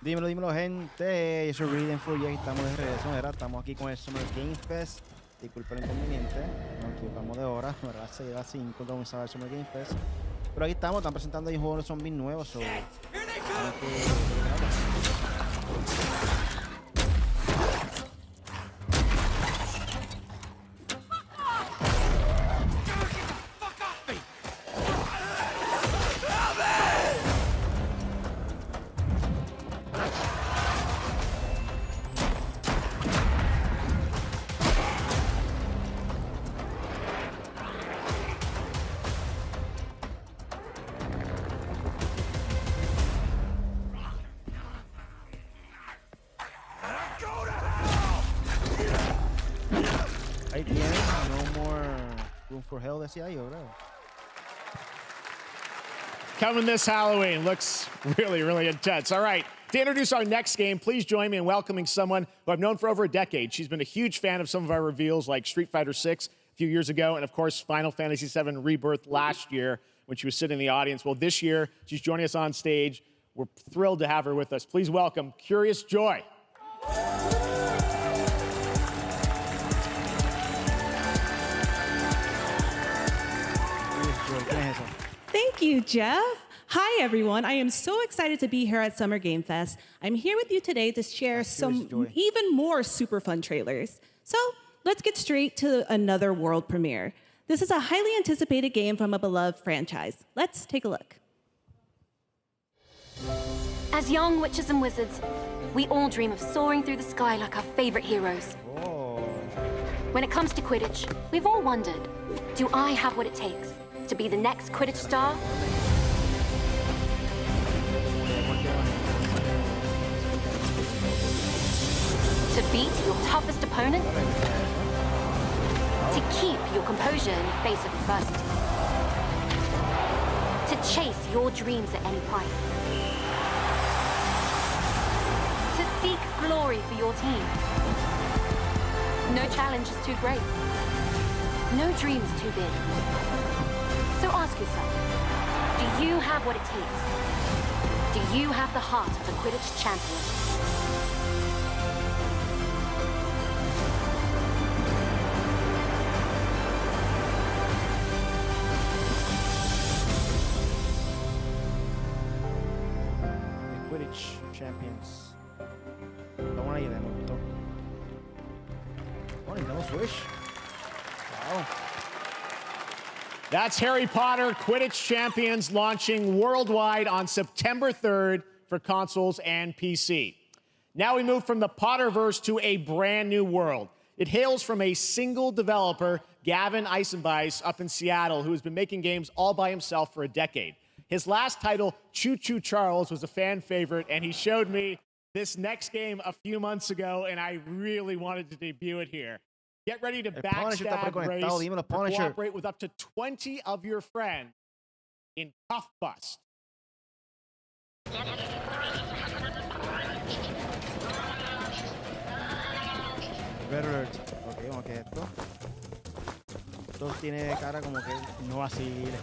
Dímelo, dímelo, gente. Yo soy Reading Full y aquí estamos de regreso. Mira, estamos aquí con el Summer Game Fest. Disculpen el inconveniente, nos equivocamos de hora, ¿verdad? Se lleva 5 cuando comenzaba el Summer Game Fest. Pero aquí estamos, están presentando ahí un juego de zombies nuevos. Ahí tienen, no more room for hell, decía yo, ¿verdad? Coming this Halloween. Looks really, really intense. All right, to introduce our next game, please join me in welcoming someone who I've known for over a decade. She's been a huge fan of some of our reveals like Street Fighter VI a few years ago, and of course, Final Fantasy VII Rebirth last year when she was sitting in the audience. Well, this year, she's joining us on stage. We're thrilled to have her with us. Please welcome Curious Joy. Thank you, Jeff. Hi, everyone. I am so excited to be here at Summer Game Fest. I'm here with you today to share some even more super fun trailers. So let's get straight to another world premiere. This is a highly anticipated game from a beloved franchise. Let's take a look. As young witches and wizards, we all dream of soaring through the sky like our favorite heroes. When it comes to Quidditch, we've all wondered, do I have what it takes to be the next Quidditch star? To beat your toughest opponent? To keep your composure in the face of adversity? To chase your dreams at any price? To seek glory for your team? No challenge is too great. No dream is too big. So ask yourself, do you have what it takes? Do you have the heart of a Quidditch champion? Quidditch Champions. Estamos ahí de momento. Oh, Nintendo Switch. Wow. That's Harry Potter Quidditch Champions launching worldwide on September 3rd for consoles and PC. Now we move from the Potterverse to a brand new world. It hails from a single developer, Gavin Eisenbeis, up in Seattle, who has been making games all by himself for a decade. His last title, Choo Choo Charles, was a fan favorite, and he showed me this next game a few months ago, and I really wanted to debut it here. Get ready to backstab, race, or cooperate with up to 20 of your friends in Puff Bust. Red Alert. Ok, vamos a que esto. Esto tiene cara como que no vacile.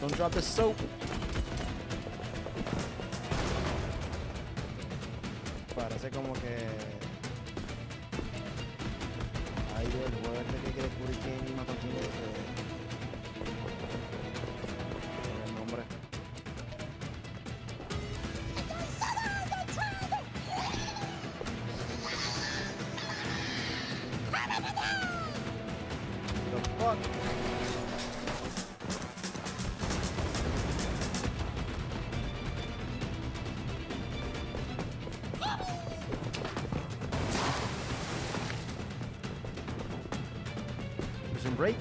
Don't drop the soap. Parece como que hay el juego que quiere descubrir que misma contiene el nombre. The fuck? Prison Break.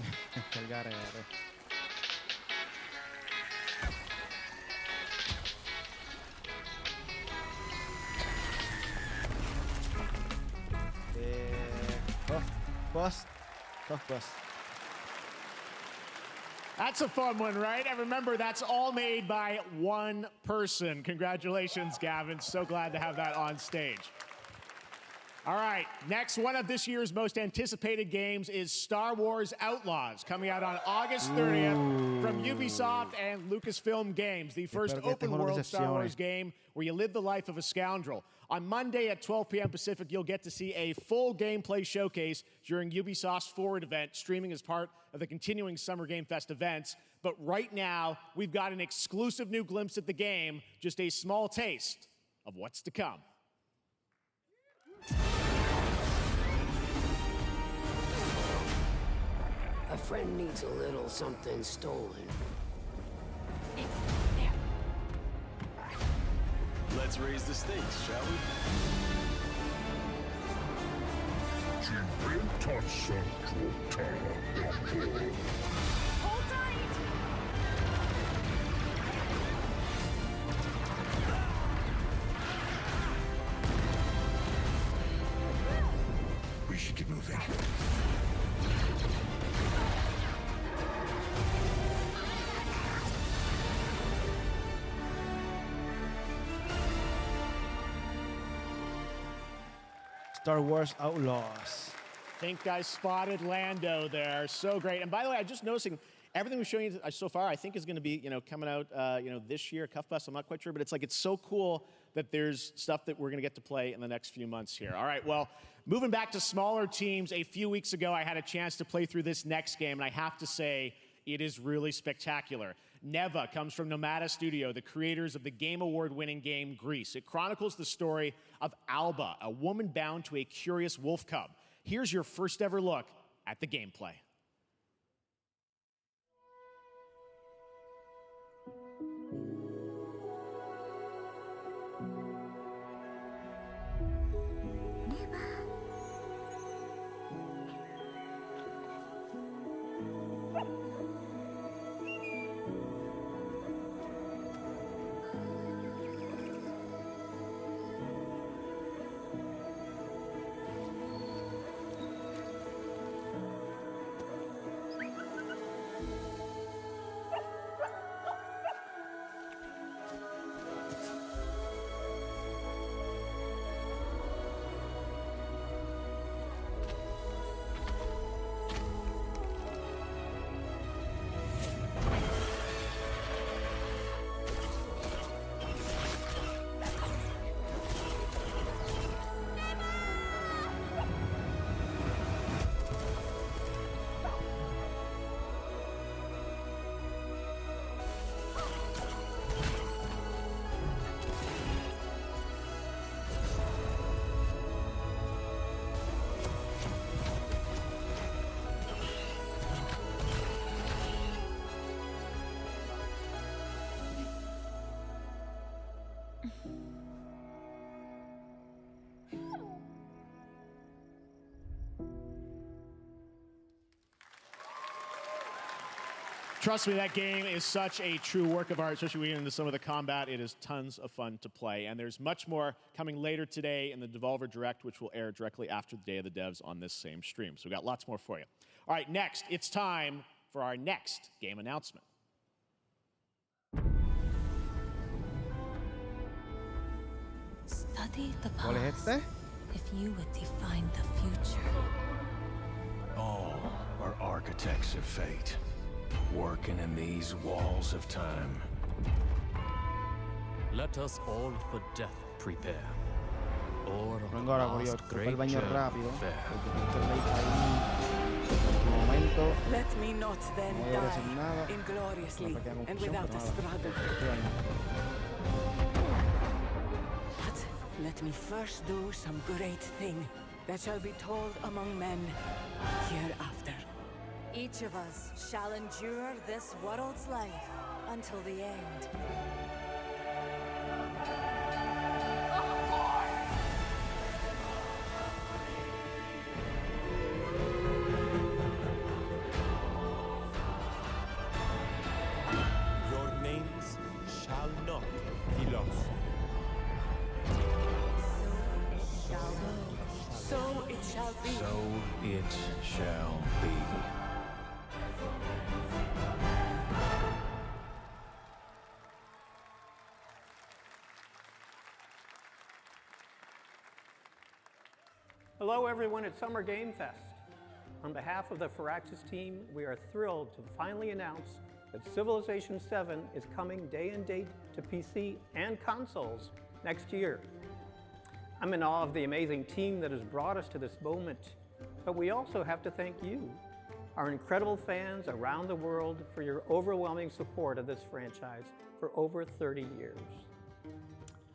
El garete. Tough bus. That's a fun one, right? And remember, that's all made by one person. Congratulations, Gavin. So glad to have that on stage. All right, next, one of this year's most anticipated games is Star Wars Outlaws, coming out on August 30th from Ubisoft and Lucasfilm Games, the first open-world Star Wars game where you live the life of a scoundrel. On Monday at 12 p.m. Pacific, you'll get to see a full gameplay showcase during Ubisoft's Forward event, streaming as part of the continuing Summer Game Fest events. But right now, we've got an exclusive new glimpse at the game, just a small taste of what's to come. A friend needs a little something stolen. There. Let's raise the stakes, shall we? Hold tight! We should get moving. Star Wars Outlaws. I think I spotted Lando there. So great. And by the way, I'm just noticing everything we're showing you so far, I think is going to be, coming out, this year, Cuff Bus. I'm not quite sure, but it's so cool that there's stuff that we're going to get to play in the next few months here. All right, well, moving back to smaller teams, a few weeks ago, I had a chance to play through this next game, and I have to say, it is really spectacular. Neva comes from Nomada Studio, the creators of the Game Award-winning game Grease. It chronicles the story of Alba, a woman bound to a curious wolf cub. Here's your first ever look at the gameplay. Trust me, that game is such a true work of art, especially when we get into some of the combat. It is tons of fun to play. And there's much more coming later today in the Devolver Direct, which will air directly after the Day of the Devs on this same stream. So we've got lots more for you. All right, next, it's time for our next game announcement. Study the ¿Cuál es past este? if you would define the future. All are architects of fate, working in these walls of time. Let us all for death prepare. Or Vengo ahora, Corillo. Creo que el baño journey rápido. fair. Porque Mr. Lake ahí. En un momento. Let me not then No voy a decir die nada. ingloriously Una pequeña and confusión, without pero a nada. struggle. Estoy ahí. But let me first do some great thing that shall be told among men hereafter. Each of us shall endure this world's life until the end. So it shall be. Hello everyone at Summer Game Fest. On behalf of the Firaxis team, we are thrilled to finally announce that Civilization VII is coming day and date to PC and consoles next year. I'm in awe of the amazing team that has brought us to this moment, but we also have to thank you, our incredible fans around the world, for your overwhelming support of this franchise for over 30 years.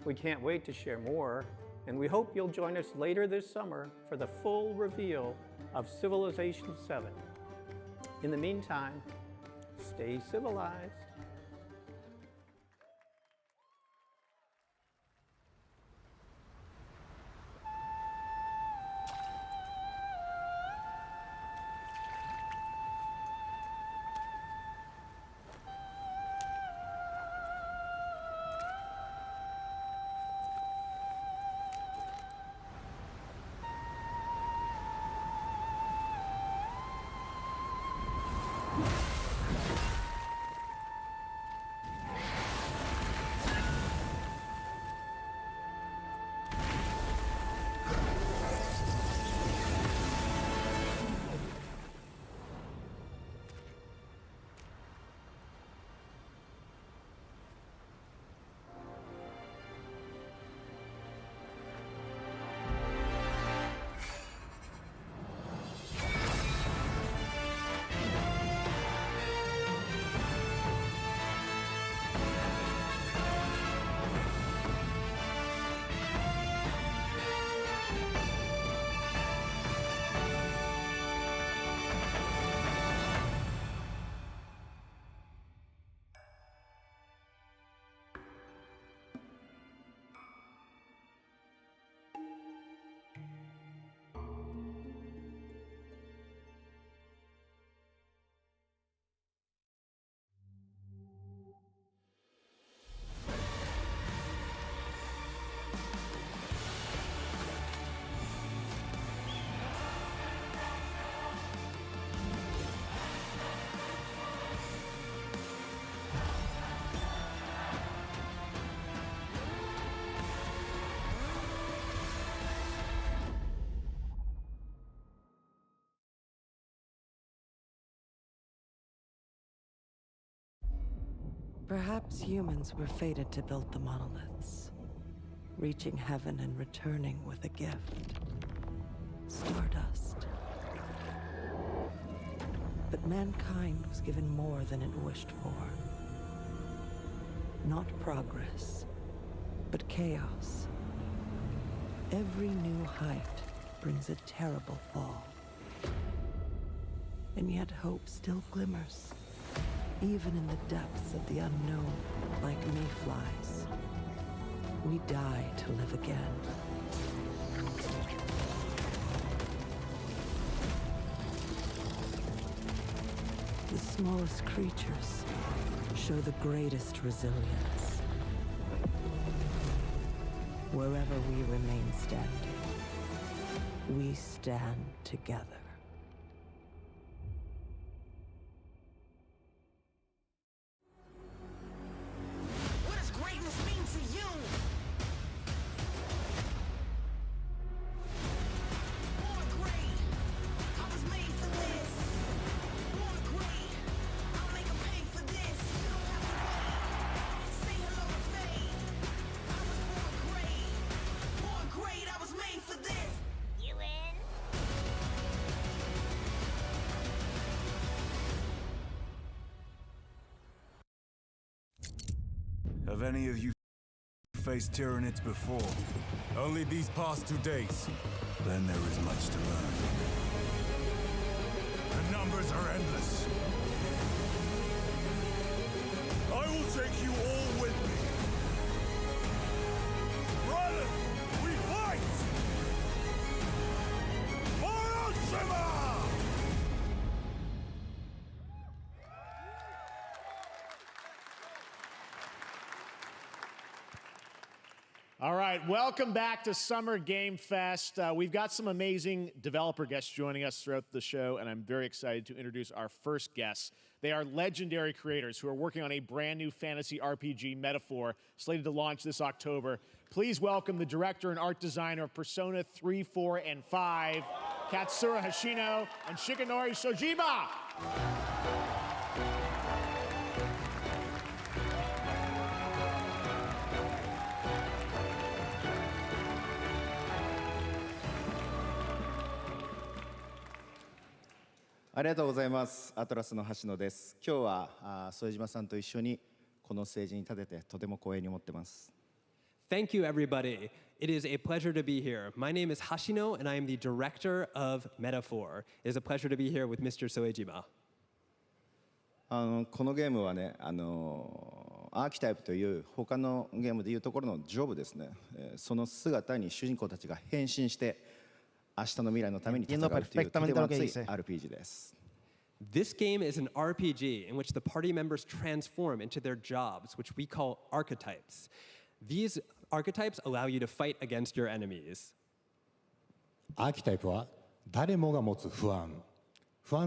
We can't wait to share more, and we hope you'll join us later this summer for the full reveal of Civilization VII. In the meantime, stay civilized. Perhaps humans were fated to build the monoliths, reaching heaven and returning with a gift. Stardust. But mankind was given more than it wished for. Not progress, but chaos. Every new height brings a terrible fall. And yet hope still glimmers. Even in the depths of the unknown, like mayflies, we die to live again. The smallest creatures show the greatest resilience. Wherever we remain standing, we stand together. Have any of you faced Tyranids before? Only these past 2 days. Then there is much to learn. The numbers are endless. I will take you all with me. Brothers, we fight! For Ultima! All right, welcome back to Summer Game Fest. We've got some amazing developer guests joining us throughout the show, and I'm very excited to introduce our first guests. They are legendary creators who are working on a brand new fantasy RPG, Metaphor, slated to launch this October. Please welcome the director and art designer of Persona 3, 4, and 5, Katsura Hoshino and Shigenori Shojima. ありがとうございます。アトラスの橋野です。今日は副島さんと一緒にこのステージに立ててとても光栄に思ってます。Thank you, everybody. It is a pleasure to be here. My name is Hashino, and I am the director of Metaphor. It is a pleasure to be here with Mr. Soejima. このゲームはね、アーキタイプという他のゲームでいうところのジョブですね。その姿に主人公たちが変身して明日の未来のために戦うというとても熱い RPG です。This game is an RPG in which the party members transform into their jobs, which we call archetypes. These archetypes allow you to fight against your enemies. アーキタイプは誰もが持つ不安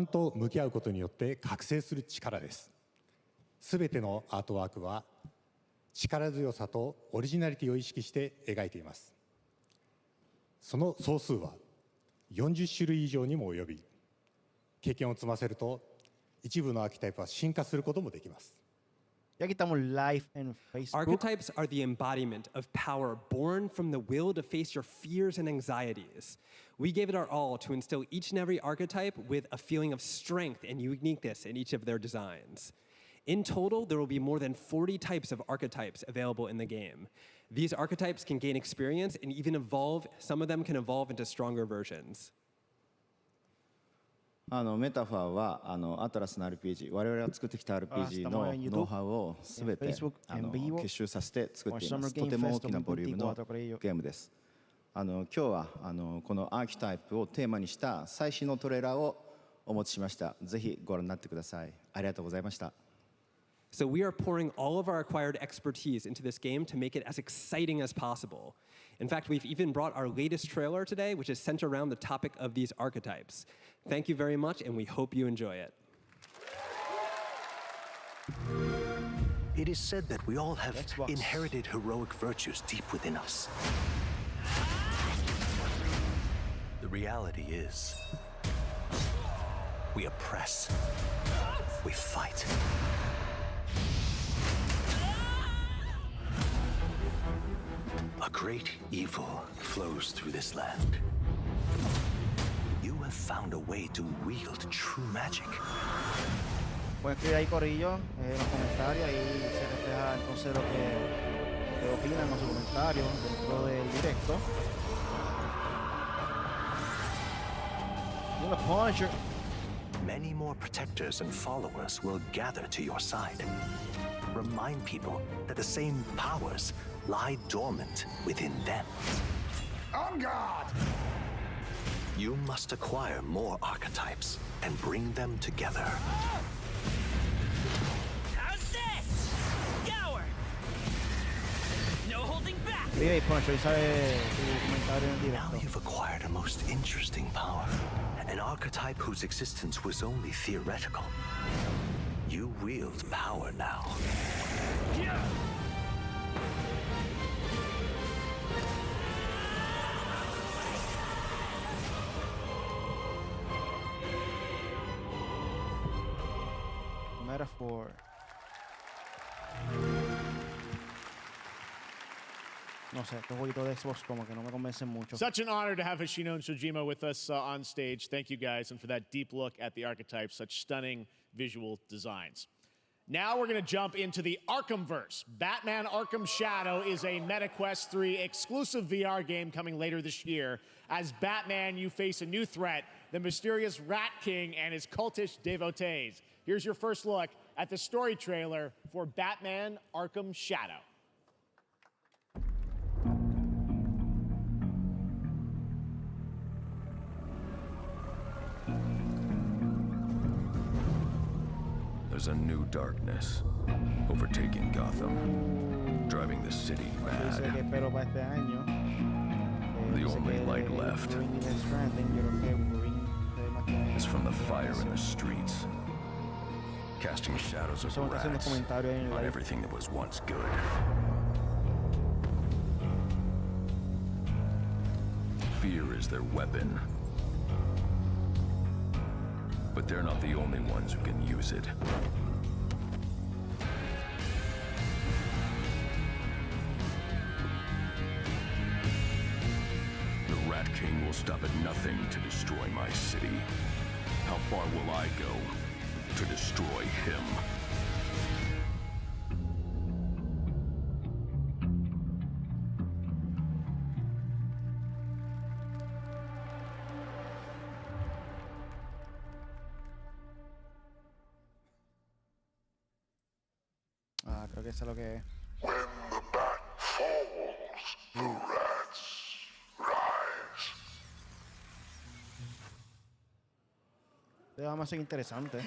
と向き合うことによって覚醒する力です。すべてのアートワークは力強さとオリジナリティを意識して描いています。その総数は40種類以上にも及び、経験を積ませると一部のアーキタイプは進化することもできます。Ya que estamos live en Facebook. Archetypes are the embodiment of power born from the will to face your fears and anxieties. We gave it our all to instill each and every archetype with a feeling of strength and uniqueness in each of their designs. In total, there will be more than 40 types of archetypes available in the game. These archetypes can gain experience and even evolve. Some of them can evolve into stronger versions. メタファーはアトラスの RPG、我々が作ってきた RPG のノウハウをすべて結集させて作っています。とても大きなボリュームのゲームです。今日はこのアーキタイプをテーマにした最新のトレーラーをお持ちしました。ぜひご覧になってください。ありがとうございました。So we are pouring all of our acquired expertise into this game to make it as exciting as possible. In fact, we've even brought our latest trailer today, which is centered around the topic of these archetypes. Thank you very much, and we hope you enjoy it. It is said that we all have inherited heroic virtues deep within us. The reality is, we oppress, we fight. A great evil flows through this land. You have found a way to wield true magic. Pueden escribir ahí Corillo en los comentarios, ahí se refleja entonces lo que opinan con sus comentarios dentro del directo. Y una Punisher. Many more protectors and followers will gather to your side. Remind people that the same powers lie dormant within them. On guard! You must acquire more archetypes and bring them together. How's this? Gower! No holding back! Escribe ahí Punisher y sabe tu comentario en el Now directo. you've acquired a most interesting power. An archetype whose existence was only theoretical. You wield power now. Yeah. Metaphor. No sé, estos jueguitos de Xbox como que no me convencen mucho. Such an honor to have Hoshino and Shojima with us on stage. Thank you guys, and for that deep look at the archetypes, such stunning visual designs. Now we're going to jump into the Arkhamverse. Batman Arkham Shadow is a MetaQuest 3 exclusive VR game coming later this year. As Batman, you face a new threat, the mysterious Rat King and his cultish devotees. Here's your first look at the story trailer for Batman Arkham Shadow. There's a new darkness overtaking Gotham, driving the city mad. The only light left is from the fire in the streets, casting shadows of rats on everything that was once good. Fear is their weapon. But they're not the only ones who can use it. The Rat King will stop at nothing to destroy my city. How far will I go to destroy him? Creo que eso es lo que es. When the bat falls, the rats rise. Vamos a ser interesante.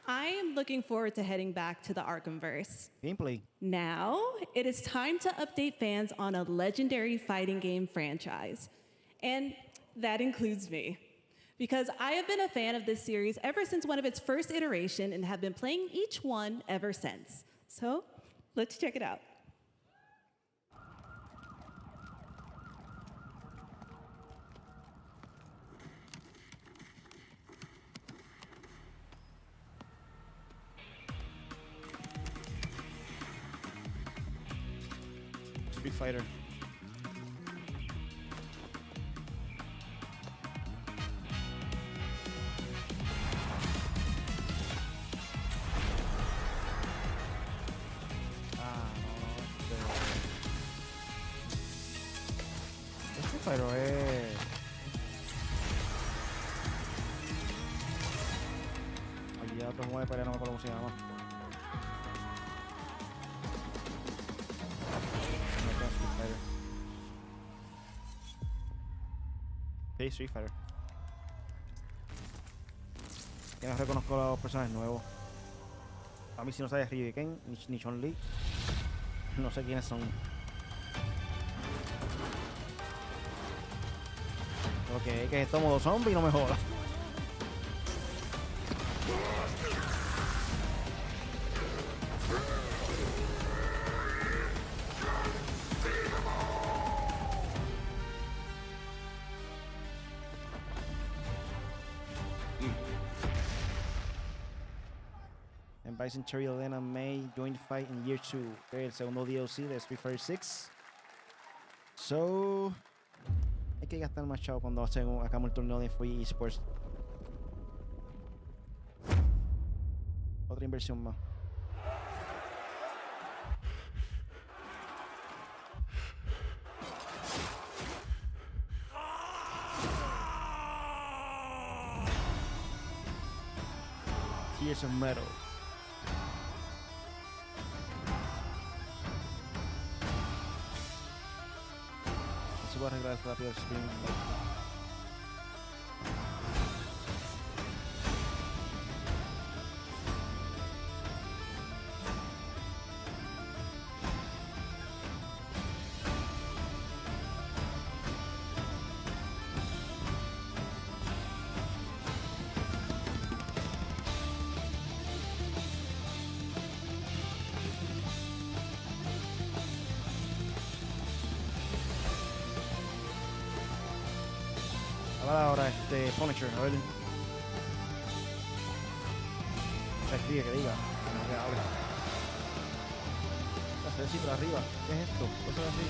I am looking forward to heading back to the Arkhamverse. Gameplay. Now, it is time to update fans on a legendary fighting game franchise. And that includes me. Because I have been a fan of this series ever since one of its first iteration and have been playing each one ever since. So, let's check it out. Street Fighter. Pero aquí otro juego de pelea, no me acuerdo cómo se llama. Sí, Street Fighter. Ya no reconozco a los personajes nuevos. A mí si no sabes Ryu Ken ni Chun-Li, no sé quiénes son. Ok, que esto modo zombie, no me jodas. And Bison Cherry Elena May joined the fight in year 2. El segundo DLC de Street Fighter 6. So, hay que gastar más chavo cuando hagamos el torneo de Free Esports. Otra inversión más. Tears of Metal. Voy a arreglar rápido el stream. Ahora Punisher, a ver. Se escribe que diga. No que hable. Se ve así por arriba. ¿Qué es esto? Cosas así.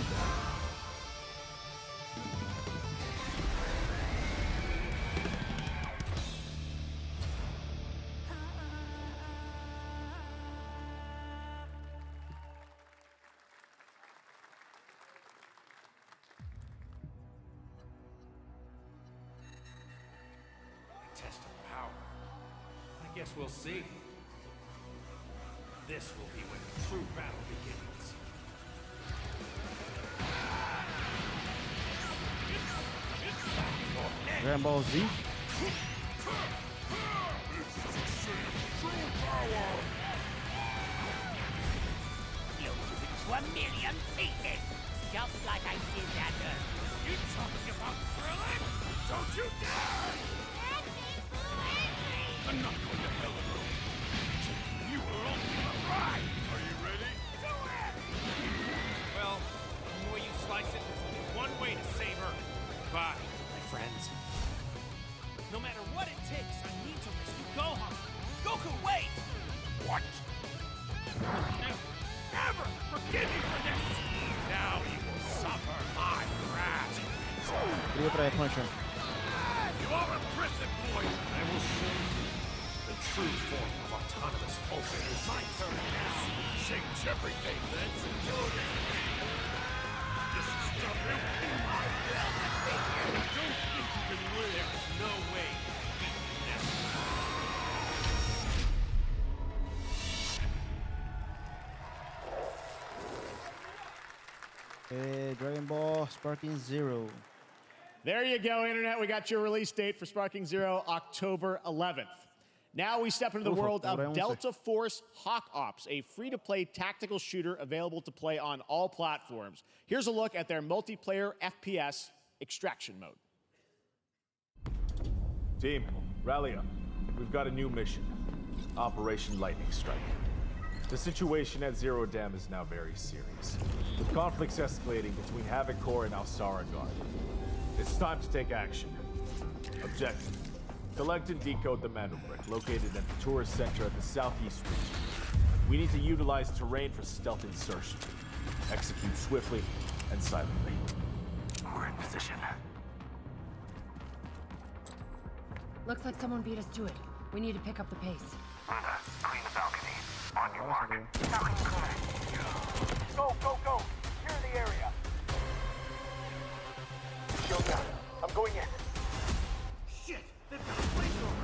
Test of power. I guess we'll see. This will be when the true battle begins. Dragon Ball Z. You'll lose it to a million pieces, just like I did that earlier. You talking about thrilling? Don't you dare! I'm not going to hell alone. You were only on a ride. Are you ready? Do it! Well, the way you slice it, there's only one way to save Earth. Bye, my friends. No matter what it takes, I need to rescue Gohan. Goku, wait! What? Never forgive me for this! Now you will suffer my wrath. You are a prison boy! I will show you the true form of autonomous open. It's my turn now. Change everything, then secure it. This is stubborn. I will defeat you! Don't think you can win. There is no way to beat this. Dragon Ball Sparking Zero. There you go, Internet. We got your release date for Sparking Zero, October 11th. Now we step into the world of Delta Force Hawk Ops, a free-to-play tactical shooter available to play on all platforms. Here's a look at their multiplayer FPS extraction mode. Team, rally up. We've got a new mission. Operation Lightning Strike. The situation at Zero Dam is now very serious, with conflicts escalating between Havoc Corps and Alsara Guard. It's time to take action. Objective: collect and decode the Mando Brick located at the tourist center at the southeast region. We need to utilize terrain for stealth insertion. Execute swiftly and silently. We're in position. Looks like someone beat us to it. We need to pick up the pace. Luna, clean the balcony. On your mark. Go, go, go! Clear the area! Shield down. I'm going in. Shit! They've got a flamethrower!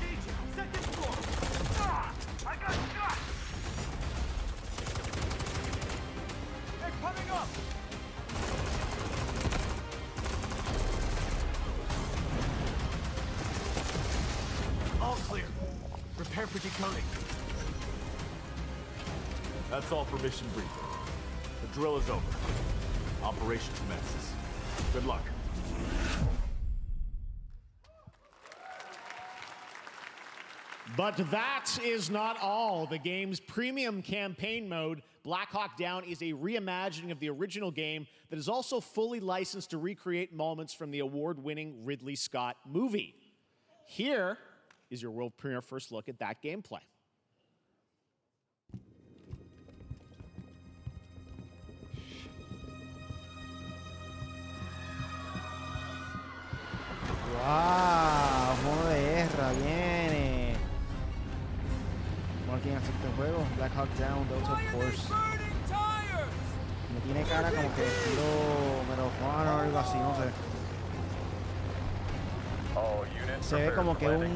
Engaging! Second floor! Ah! I got shot! They're coming up! All clear. Prepare for decoding. That's all for mission briefing. The drill is over. Operation commences. Good luck. But that is not all. The game's premium campaign mode, Black Hawk Down, is a reimagining of the original game that is also fully licensed to recreate moments from the award-winning Ridley Scott movie. Here is your world premiere first look at that gameplay. ¡Wow! Modo de guerra, viene. ¿Alguien acepta el juego? Black Hawk Down, Delta Force. Me tiene cara como que estilo Medal o algo así, no sé. Se ve como que un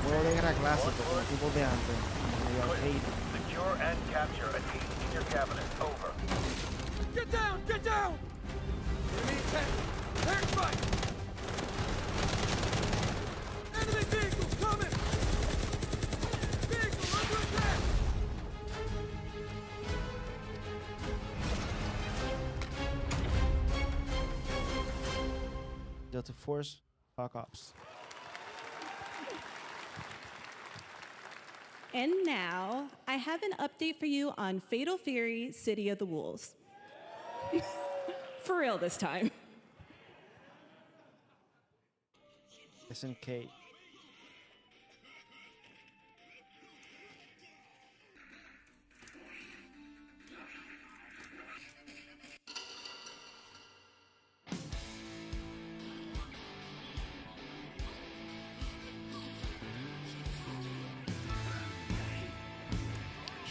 juego de guerra clásico, como tipos de antes. Medio arcade. Secure and capture a team in your cabinet. Over. Get down! Get down! Enemy attack! Air fight! Enemy vehicles coming! Vehicle under attack! Delta Force Hawk Ops. And now, I have an update for you on Fatal Fury City of the Wolves. For real this time. SNK.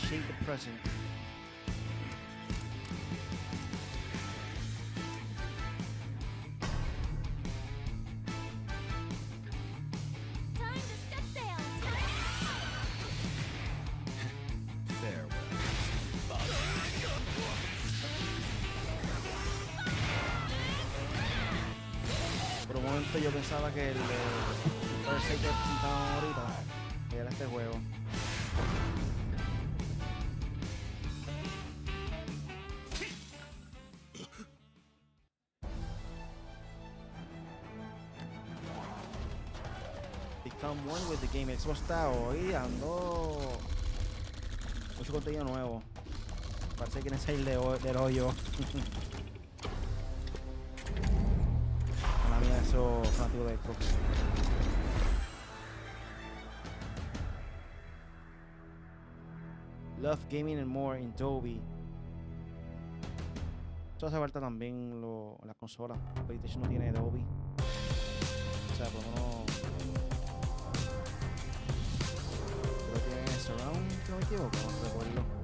Shape the present. Time to set sail! Farewell. momento yo pensaba que el Super 6 que presentaban ahorita era este juego. Become one with the game. Xbox está hoy dando mucho contenido nuevo. Parece que quieren salir del hoyo. A la mía, eso fanático de Xbox. Love Gaming and More in Dolby. Esto hace falta también la consola. PlayStation no tiene Dolby. O sea, por lo menos creo que tiene Surround, si no me equivoco, no recuerdo.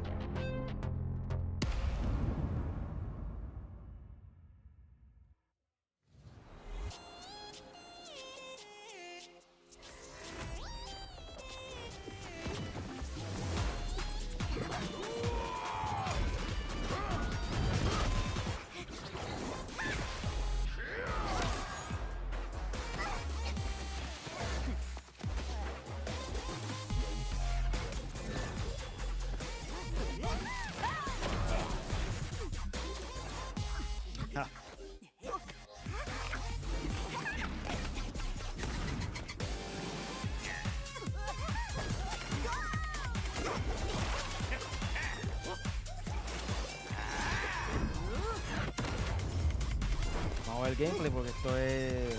El gameplay porque esto es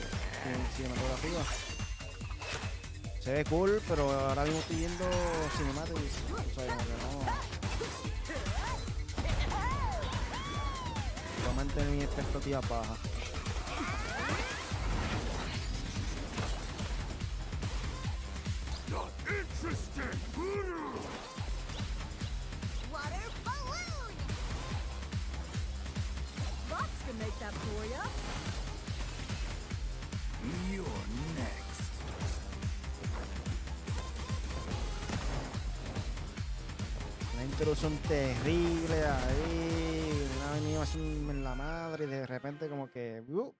cinematografía. Se ve cool, pero ahora mismo estoy viendo cinemáticas. O sea, como que no. Voy a mantener mi expectativa baja. Son terribles ahí, una animación en la madre y de repente como que eso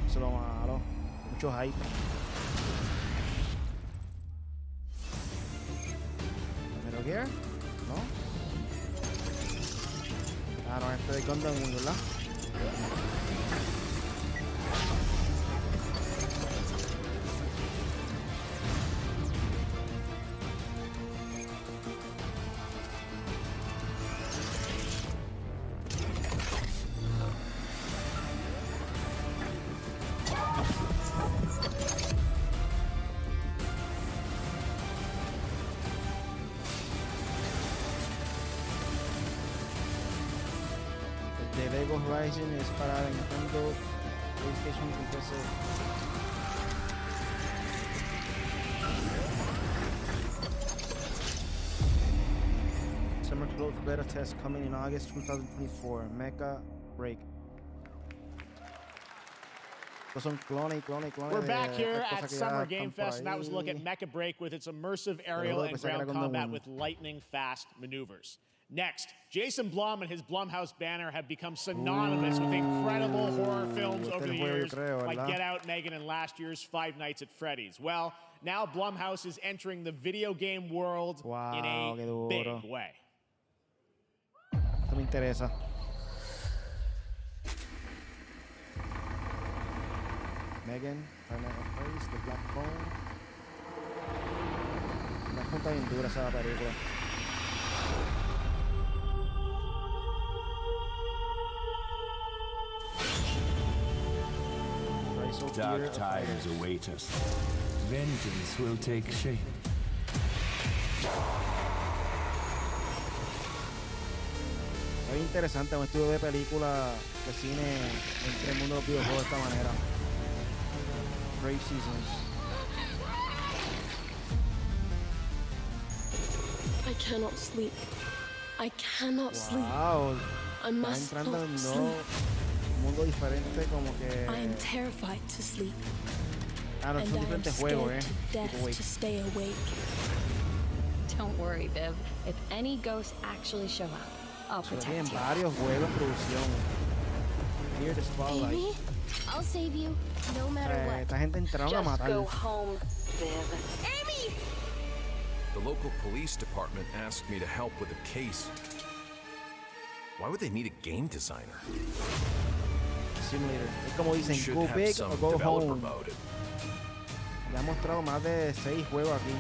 es lo malo, mucho hype. ¿Metal Gear? ¿No? Ah, no, este de Gundam, ¿verdad? Horizon es para Nintendo, PlayStation y PC. Summer Clothes Beta Test coming in August 2024. Mecha Break. Estos son clones. We're back here at Summer Game Fest, and that was a look at Mecha Break with its immersive aerial and ground combat with lightning-fast maneuvers. Next, Jason Blum and his Blumhouse banner have become synonymous with incredible horror films over the years, like Get Out, Megan, and last year's Five Nights at Freddy's. Well, now Blumhouse is entering the video game world in a big way. Esto me interesa. Megan, Five Nights at Freddy's, The Black Phone. Una junta bien dura esa película. Dark times await us. Vengeance will take shape. Es interesante un estudio de película de cine entre el mundo de los videojuegos de esta manera. Brave Seasons. I cannot sleep. I cannot sleep. I must not sleep. Mundo diferente como que I am terrified to sleep. Ah, no, es un diferente juego, to stay awake. Don't worry, Viv. If any ghosts actually show up, I'll protect you. Tienen varios juegos en producción. Here the Spotlight. Amy? I'll save you, no matter what. Esta gente entraron a Just matar. go home, Viv. Amy! The local police department asked me to help with a case. Why would they need a game designer? Simulator. Es como dicen, Should go have big some or go developer home. mode. Ya ha mostrado más de 6 juegos aquí.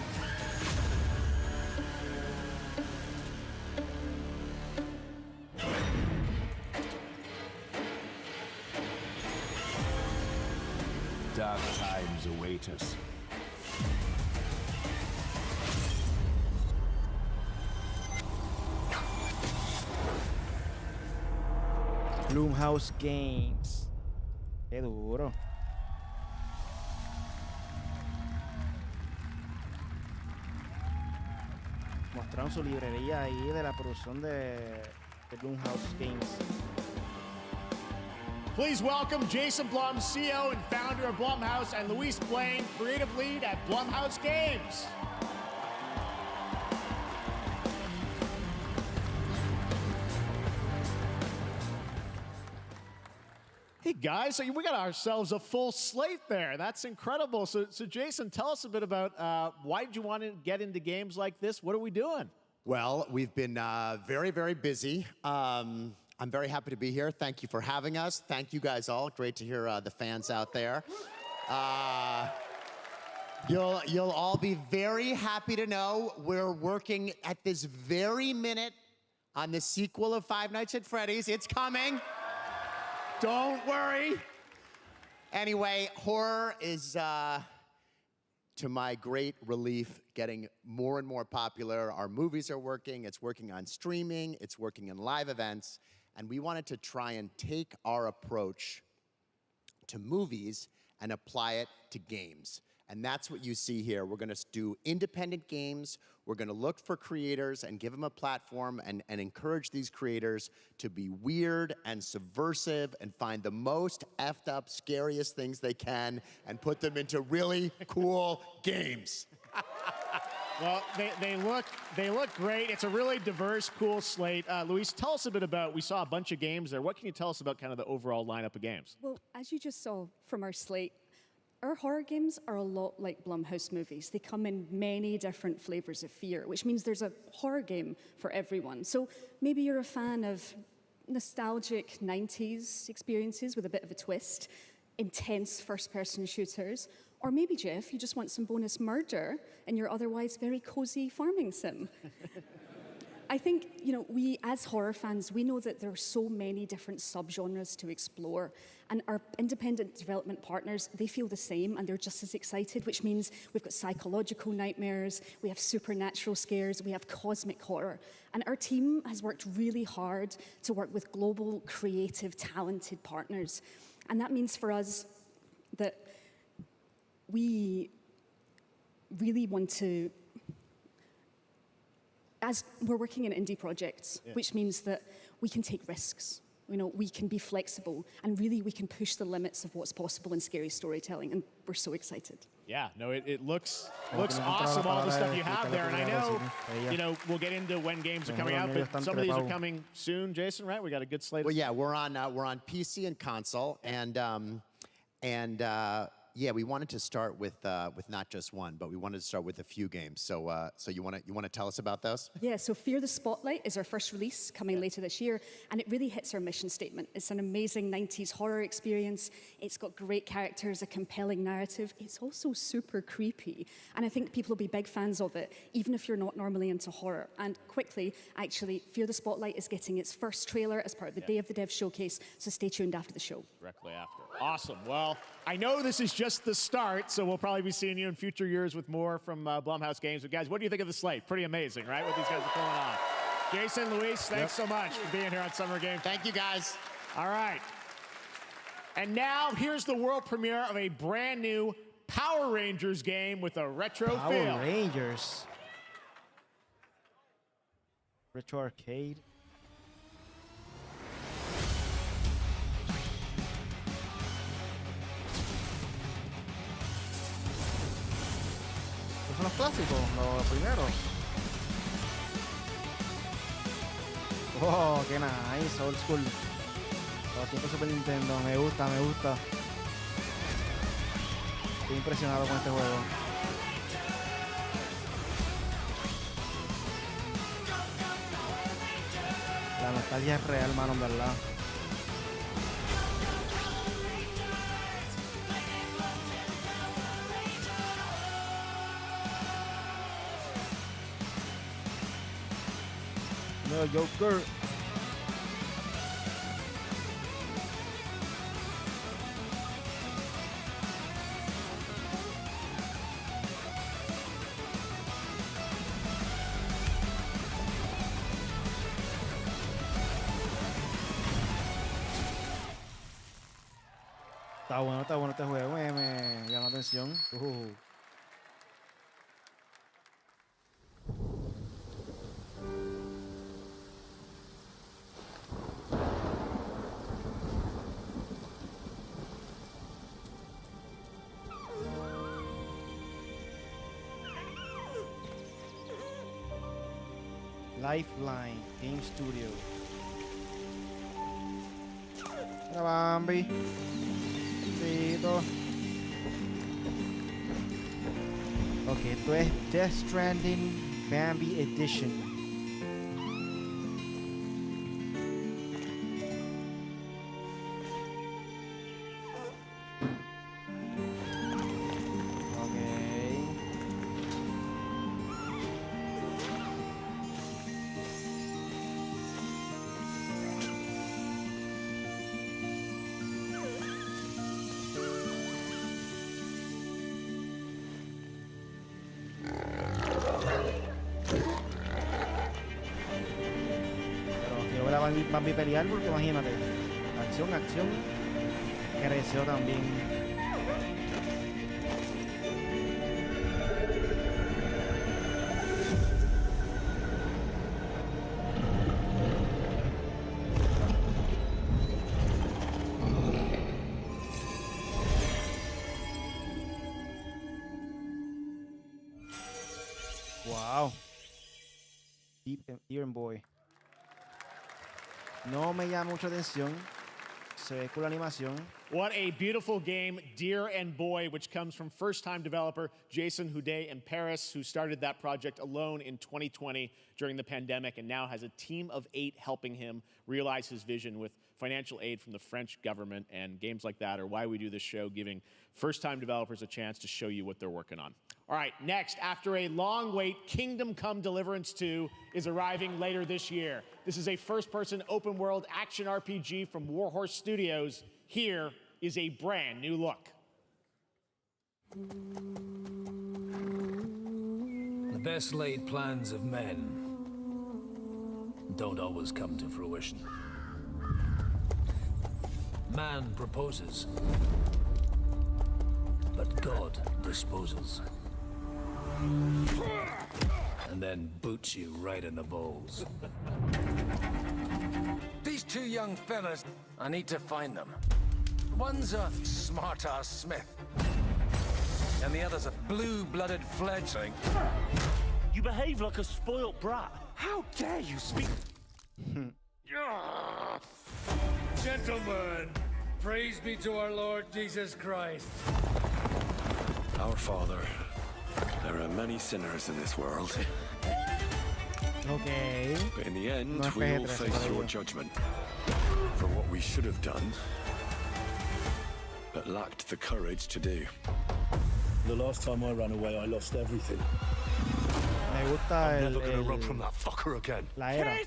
Dark times await us. Blumhouse Games. Qué duro. Mostraron su librería ahí de la producción de Blumhouse Games. Please welcome Jason Blum, CEO and founder of Blumhouse, and Luis Blaine, creative lead at Blumhouse Games. Hey guys, so we got ourselves a full slate there. That's incredible. So Jason, tell us a bit about why did you want to get into games like this? What are we doing? Well, we've been very, very busy. I'm very happy to be here. Thank you for having us. Thank you guys all. Great to hear the fans out there. You'll all be very happy to know we're working at this very minute on the sequel of Five Nights at Freddy's. It's coming. Don't worry. Anyway, horror is, to my great relief, getting more and more popular. Our movies are working. It's working on streaming. It's working in live events. And we wanted to try and take our approach to movies and apply it to games. And that's what you see here. We're going to do independent games. We're going to look for creators and give them a platform and encourage these creators to be weird and subversive and find the most effed up, scariest things they can and put them into really cool games. Well, they look great. It's a really diverse, cool slate. Luis, tell us a bit about, we saw a bunch of games there. What can you tell us about kind of the overall lineup of games? Well, as you just saw from our slate, our horror games are a lot like Blumhouse movies. They come in many different flavors of fear, which means there's a horror game for everyone. So maybe you're a fan of nostalgic 90s experiences with a bit of a twist, intense first-person shooters, or maybe, Jeff, you just want some bonus murder in your otherwise very cozy farming sim. I think, we as horror fans, we know that there are so many different subgenres to explore, and our independent development partners, they feel the same, and they're just as excited, which means we've got psychological nightmares, we have supernatural scares, we have cosmic horror. And our team has worked really hard to work with global, creative, talented partners. And that means for us that we really want to, as we're working in indie projects, which means that we can take risks, we can be flexible, and really we can push the limits of what's possible in scary storytelling, and we're so excited. Yeah, no, it looks awesome, all the stuff you have there, and I know, we'll get into when games are coming out, but some of these are coming soon, Jason, right? We got a good slate. Well, yeah, we're on PC and console, yeah, we wanted to start with not just one, but we wanted to start with a few games. So you want to tell us about those? Yeah. So Fear the Spotlight is our first release coming later this year, and it really hits our mission statement. It's an amazing 90s horror experience. It's got great characters, a compelling narrative. It's also super creepy, and I think people will be big fans of it, even if you're not normally into horror. And quickly, actually, Fear the Spotlight is getting its first trailer as part of the Day of the Dev showcase. So stay tuned after the show. Directly after. Awesome. Well, I know this is just the start, so we'll probably be seeing you in future years with more from Blumhouse Games. But guys, what do you think of the slate? Pretty amazing, right? What these guys are pulling on. Jason, Luis, thanks so much for being here on Summer Game. Thank you, guys. All right. And now here's the world premiere of a brand new Power Rangers game with a retro feel. Power Rangers. Retro arcade. Son los clásicos, los primeros. Oh, qué nice, old school. Los tiempos Super Nintendo, me gusta. Estoy impresionado con este juego. La nostalgia es real, mano, en verdad. No, Joker. Está bueno este juego, me llama la atención. Lifeline Game Studio. Mira, Bambi. Ok, esto es Death Stranding Bambi Edition. Bambi pelear porque imagínate, acción, creció también. Wow. Dear Boy. No me llama mucha atención. Se ve con la animación. What a beautiful game, Dear and Boy, which comes from first-time developer Jason Houdet in Paris, who started that project alone in 2020 during the pandemic and now has a team of 8 helping him realize his vision with financial aid from the French government. And games like that are why we do this show, giving first-time developers a chance to show you what they're working on. All right, next, after a long wait, Kingdom Come Deliverance 2 is arriving later this year. This is a first-person open-world action RPG from Warhorse Studios. Here is a brand new look. The best laid plans of men don't always come to fruition. Man proposes, but God disposes. And then boots you right in the balls. These 2 young fellas, I need to find them. One's a smart-ass smith, and the other's a blue-blooded fledgling. You behave like a spoilt brat. How dare you speak? Gentlemen, praise be to our Lord Jesus Christ. Our Father, there are many sinners in this world. Okay. But in the end, we will face your judgment for what we should have done, but lacked the courage to do. The last time I ran away, I lost everything. Me gusta I'm never gonna run from that fucker again. La era.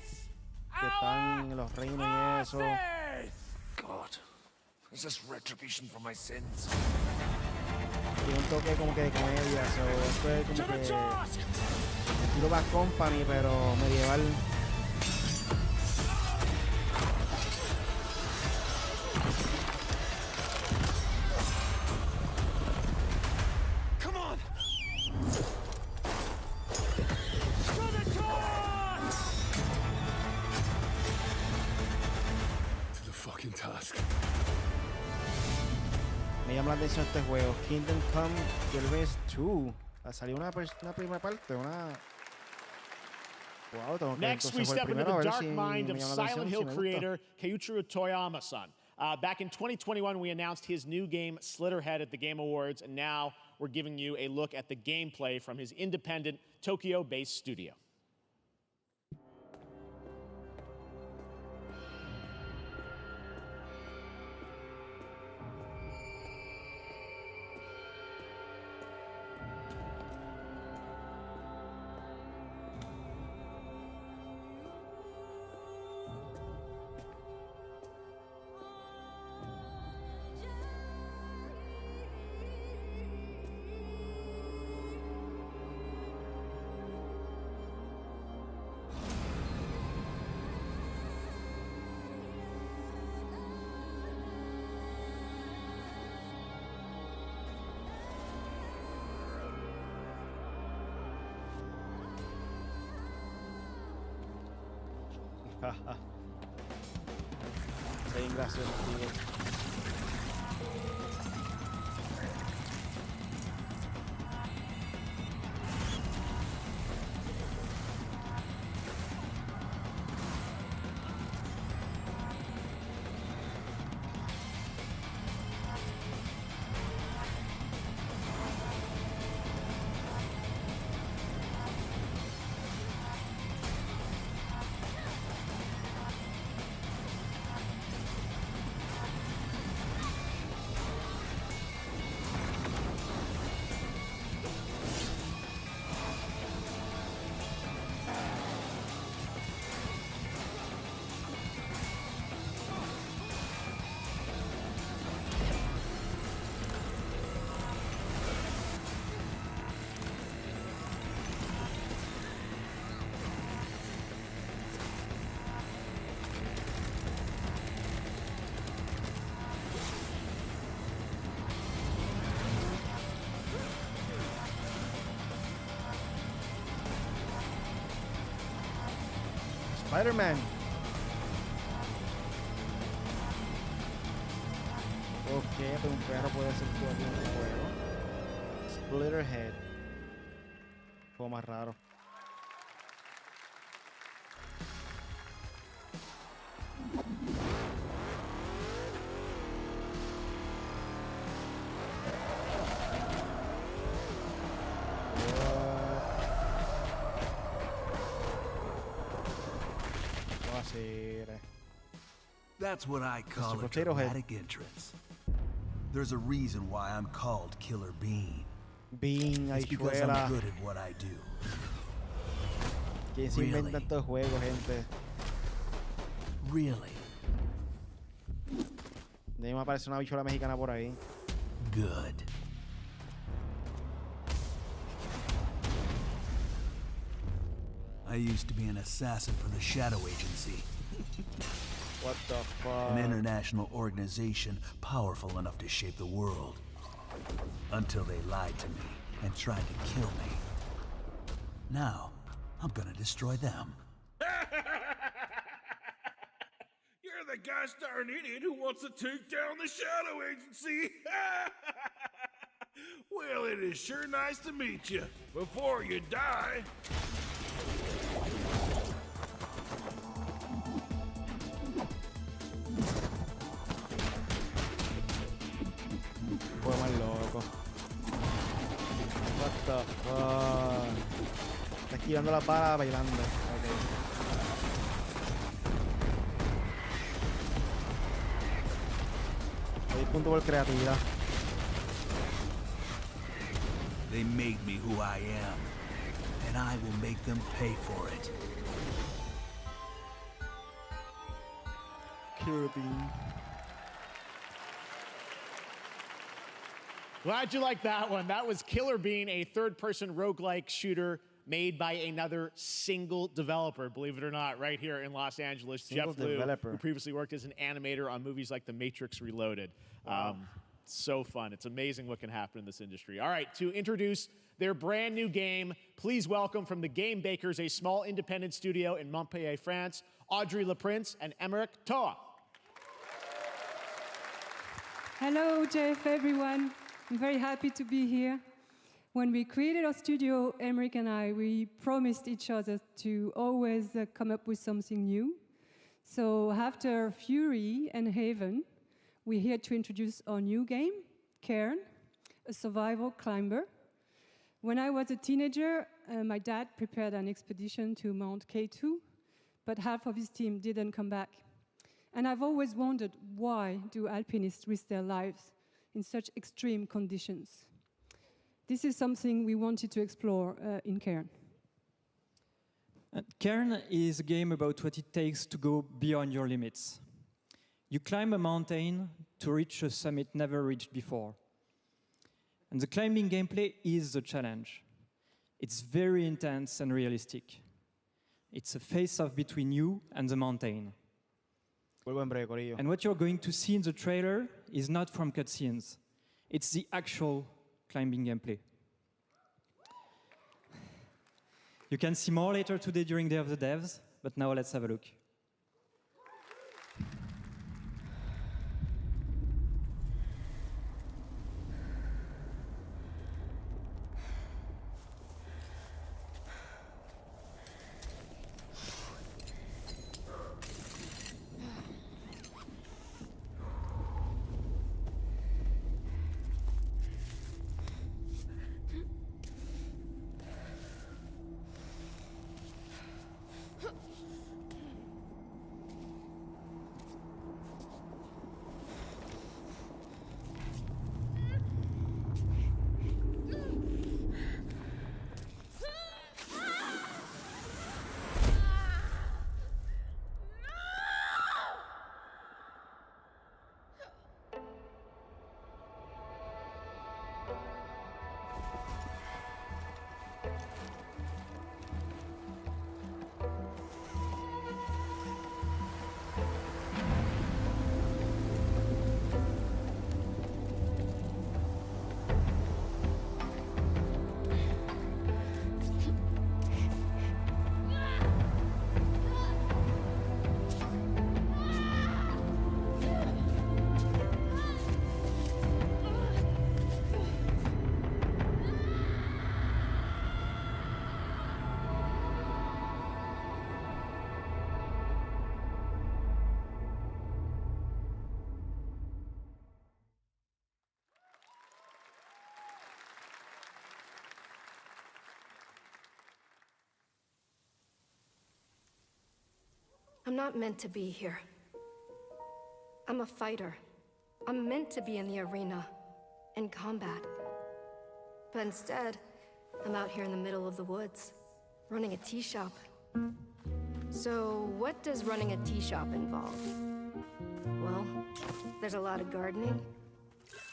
Que están los reinos y eso. God, is this retribution for my sins? Tiene un toque como que de comedia, esto es como que estilo Bad Company, pero medieval. Come on! To the fucking task. Me llama la atención este juego, Kingdom Come Deliverance 2. Salió una primera parte, una... Wow, Next, we step into the dark mind of Silent Hill creator Keiichiro Toyama-san. Back in 2021, we announced his new game, Slitterhead, at the Game Awards, and now we're giving you a look at the gameplay from his independent, Tokyo-based studio. Bien gracioso, tío. Spider-Man. Ok, pero un perro puede ser tú aquí en el juego. Splitterhead. Un poco más raro. That's what I call a dramatic entrance. There's a reason why I'm called Killer Bean. Bean, it's because I'm good at what I do. ¿Quién se inventa estos juegos, gente? Really? De ahí me aparece una bichola mexicana por ahí. Good. I used to be an assassin for the Shadow Agency. What the fuck? An international organization powerful enough to shape the world. Until they lied to me and tried to kill me. Now, I'm gonna destroy them. You're the gosh darn idiot who wants to take down the Shadow Agency! Well, it is sure nice to meet you. Before you die... Fue más loco. What the fuck. Está esquivando la bala bailando. Okay. Hay punto por creatividad. They made me who I am, and I will make them pay for it. Killer Bean. Glad you liked that one. That was Killer Bean, a third-person roguelike shooter made by another single developer, believe it or not, right here in Los Angeles. Jeff Liu, who previously worked as an animator on movies like The Matrix Reloaded. Wow. So fun. It's amazing what can happen in this industry. All right, to introduce their brand new game, please welcome from the Game Bakers, a small independent studio in Montpellier, France, Audrey LaPrince and Emeric Toa. Hello, Jeff, everyone. I'm very happy to be here. When we created our studio, Emeric and I, we promised each other to always come up with something new. So after Fury and Haven, we're here to introduce our new game, Cairn, a survival climber. When I was a teenager, my dad prepared an expedition to Mount K2, but half of his team didn't come back. And I've always wondered, why do alpinists risk their lives in such extreme conditions? This is something we wanted to explore in Cairn. Cairn is a game about what it takes to go beyond your limits. You climb a mountain to reach a summit never reached before. And the climbing gameplay is the challenge. It's very intense and realistic. It's a face-off between you and the mountain. And what you're going to see in the trailer is not from cutscenes. It's the actual climbing gameplay. You can see more later today during Day of the Devs, but now let's have a look. I'm not meant to be here. I'm a fighter. I'm meant to be in the arena, in combat. But instead, I'm out here in the middle of the woods, running a tea shop. So what does running a tea shop involve? Well, there's a lot of gardening,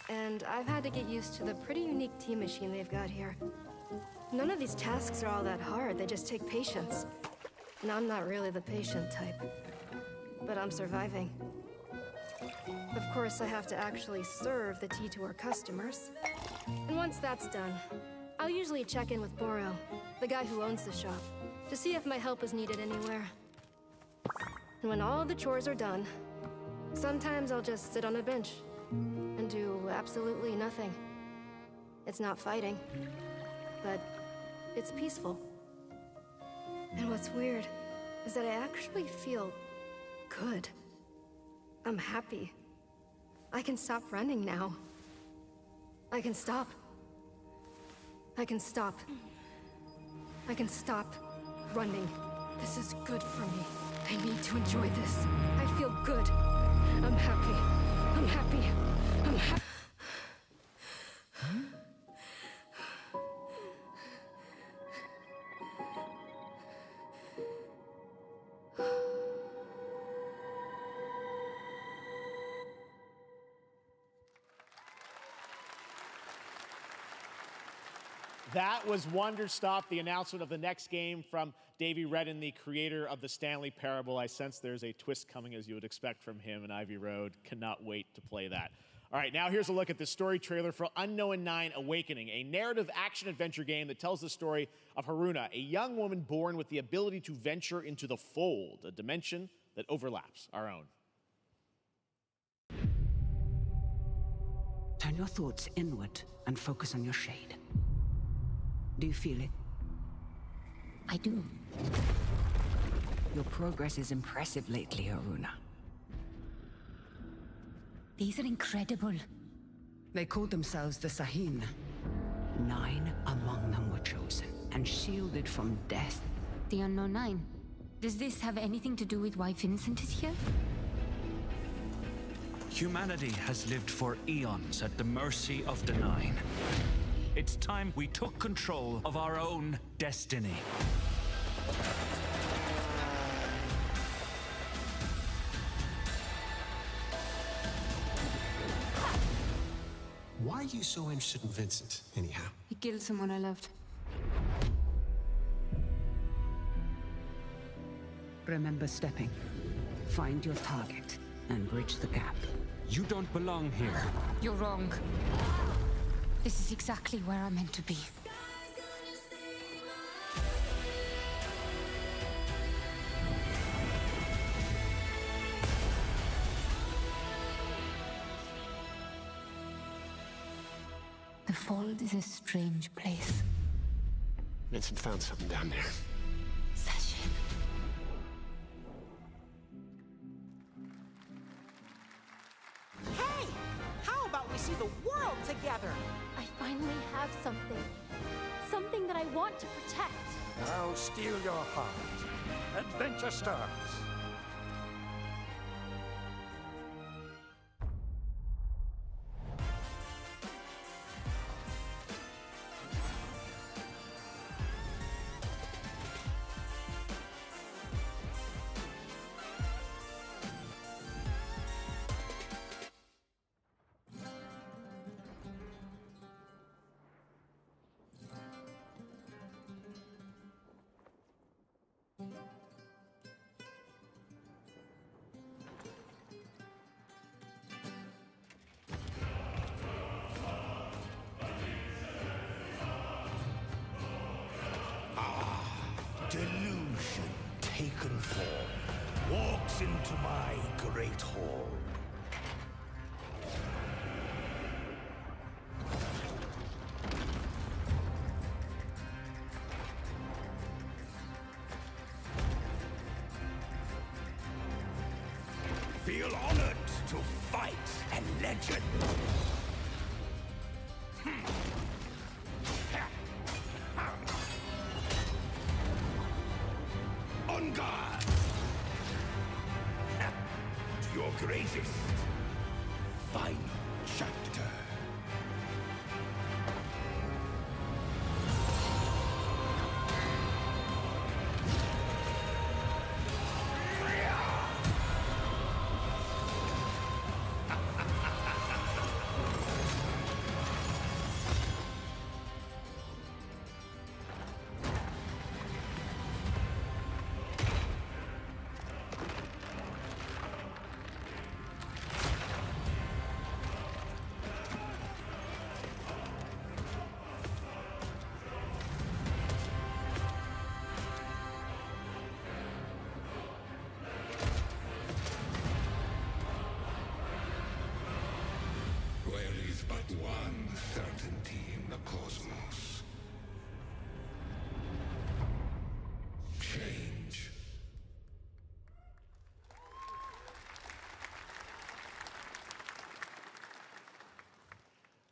and I've had to get used to the pretty unique tea machine they've got here. None of these tasks are all that hard, they just take patience. And I'm not really the patient type, but I'm surviving. Of course, I have to actually serve the tea to our customers. And once that's done, I'll usually check in with Boro, the guy who owns the shop, to see if my help is needed anywhere. And when all the chores are done, sometimes I'll just sit on a bench and do absolutely nothing. It's not fighting, but it's peaceful. And what's weird is that I actually feel good. I'm happy. I can stop running now. I can stop. I can stop. I can stop running. This is good for me. I need to enjoy this. I feel good. I'm happy. I'm happy. I'm happy. That was Wonderstop, the announcement of the next game from Davey Redden, the creator of the Stanley Parable. I sense there's a twist coming, as you would expect from him in Ivy Road. Cannot wait to play that. All right, now here's a look at the story trailer for Unknown 9 Awakening, a narrative action-adventure game that tells the story of Haruna, a young woman born with the ability to venture into the Fold, a dimension that overlaps our own. Turn your thoughts inward and focus on your shade. Do you feel it? I do. Your progress is impressive lately, Haruna. These are incredible. They called themselves the Sahin. 9 among them were chosen and shielded from death. The Unknown Nine. Does this have anything to do with why Vincent is here? Humanity has lived for eons at the mercy of the Nine. It's time we took control of our own destiny. Why are you so interested in Vincent, anyhow? He killed someone I loved. Remember stepping. Find your target and bridge the gap. You don't belong here. You're wrong. This is exactly where I'm meant to be. The Fold is a strange place. Vincent found something down there. Sachin. Hey! How about we see the world together? I finally have something. Something that I want to protect. Now steel your heart. Adventure starts. Delusion taken form walks into my great hall. Feel honored to fight a legend. On guard! To your greatest final chapter. There is but one certainty in the cosmos. Change.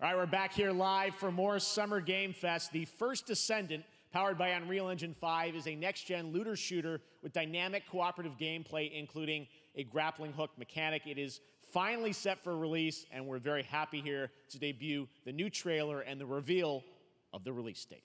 All right, we're back here live for more Summer Game Fest. The First Descendant, powered by Unreal Engine 5, is a next-gen looter shooter with dynamic cooperative gameplay, including a grappling hook mechanic. It is finally set for release, and we're very happy here to debut the new trailer and the reveal of the release date.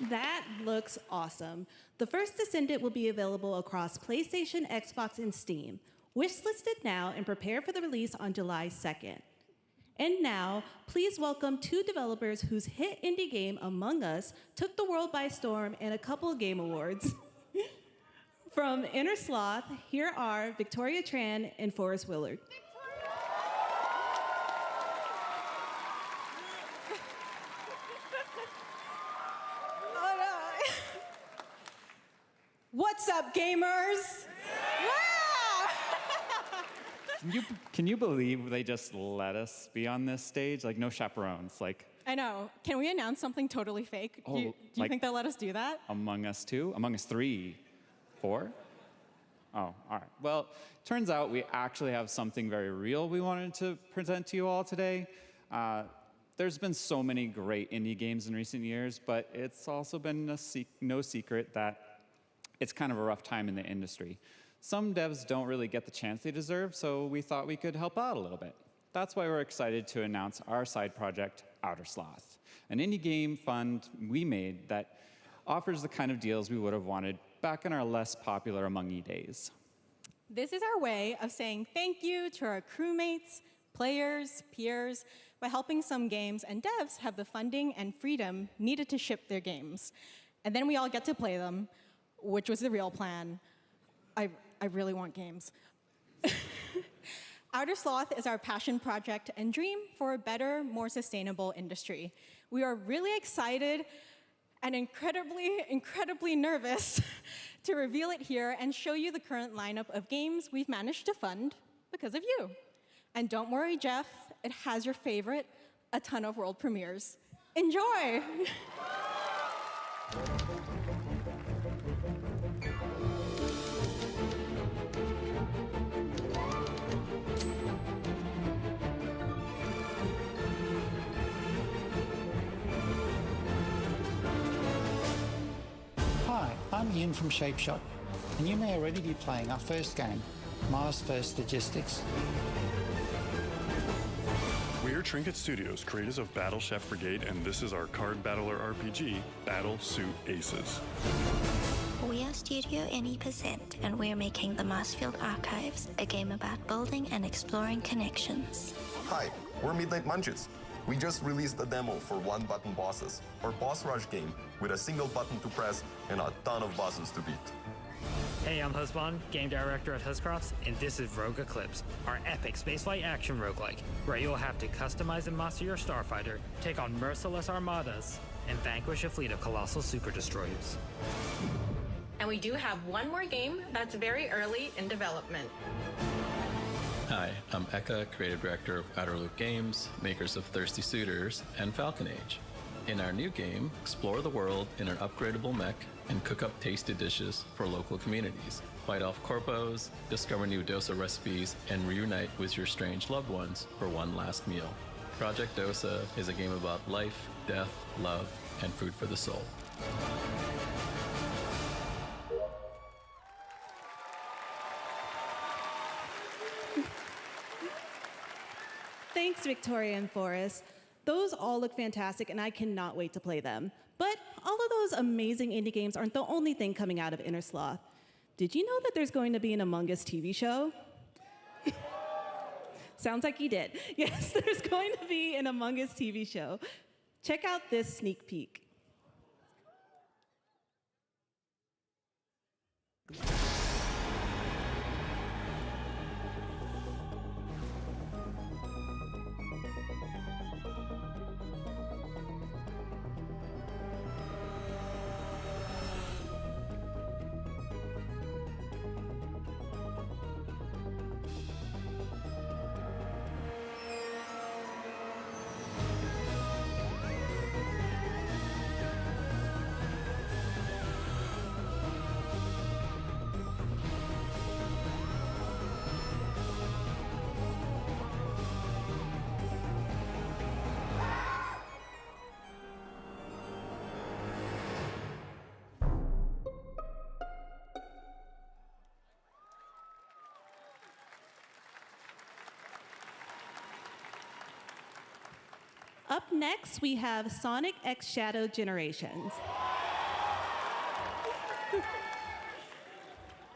That looks awesome. The first Descendant will be available across PlayStation, Xbox, and Steam. Wishlisted now and prepare for the release on July 2nd. And now, please welcome two developers whose hit indie game, Among Us, took the world by storm and a couple of game awards. From Inner Sloth, here are Victoria Tran and Forrest Willard. What's up, gamers? Can you believe they just let us be on this stage? Like, no chaperones. Like, I know. Can we announce something totally fake? Oh, Do you like- think they'll let us do that? Among Us 2? Among Us 3? 4? Oh, all right. Well, turns out we actually have something very real we wanted to present to you all today. There's been so many great indie games in recent years, but it's also been no secret that it's kind of a rough time in the industry. Some devs don't really get the chance they deserve, so we thought we could help out a little bit. That's why we're excited to announce our side project, Outer Sloth, an indie game fund we made that offers the kind of deals we would have wanted back in our less popular Among Us days. This is our way of saying thank you to our crewmates, players, peers, by helping some games and devs have the funding and freedom needed to ship their games. And then we all get to play them, which was the real plan. I really want games. Outer Sloth is our passion project and dream for a better, more sustainable industry. We are really excited and incredibly nervous to reveal it here and show you the current lineup of games we've managed to fund because of you. And don't worry, Jeff, it has your favorite, a ton of world premieres. Enjoy! Hi, I'm Ian from ShapeShot, and you may already be playing our first game, Mars First Logistics. We are Trinket Studios, creators of Battle Chef Brigade, and this is our card battler RPG, Battle Suit Aces. We are Studio NE%, and we're making the Marsfield Archives, a game about building and exploring connections. Hi, we're Midnight Munches. We just released a demo for one-button bosses, our boss rush game with a single button to press and a ton of bosses to beat. Hey, I'm Husband, game director at Huscrofts, and this is Rogue Eclipse, our epic spaceflight action roguelike, where you'll have to customize and master your starfighter, take on merciless armadas, and vanquish a fleet of colossal super destroyers. And we do have one more game that's very early in development. Hi, I'm Eka, creative director of Outer Loop Games, makers of Thirsty Suitors and Falcon Age. In our new game, explore the world in an upgradable mech and cook up tasty dishes for local communities. Fight off corpos, discover new dosa recipes, and reunite with your strange loved ones for one last meal. Project Dosa is a game about life, death, love, and food for the soul. Thanks, Victoria and Forrest. Those all look fantastic, and I cannot wait to play them. But all of those amazing indie games aren't the only thing coming out of Inner Sloth. Did you know that there's going to be an Among Us TV show? Sounds like you did. Yes, there's going to be an Among Us TV show. Check out this sneak peek. Up next, we have Sonic X Shadow Generations.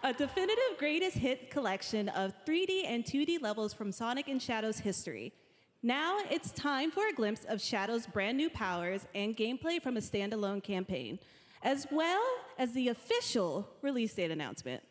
A definitive greatest hit collection of 3D and 2D levels from Sonic and Shadow's history. Now it's time for a glimpse of Shadow's brand new powers and gameplay from a standalone campaign, as well as the official release date announcement.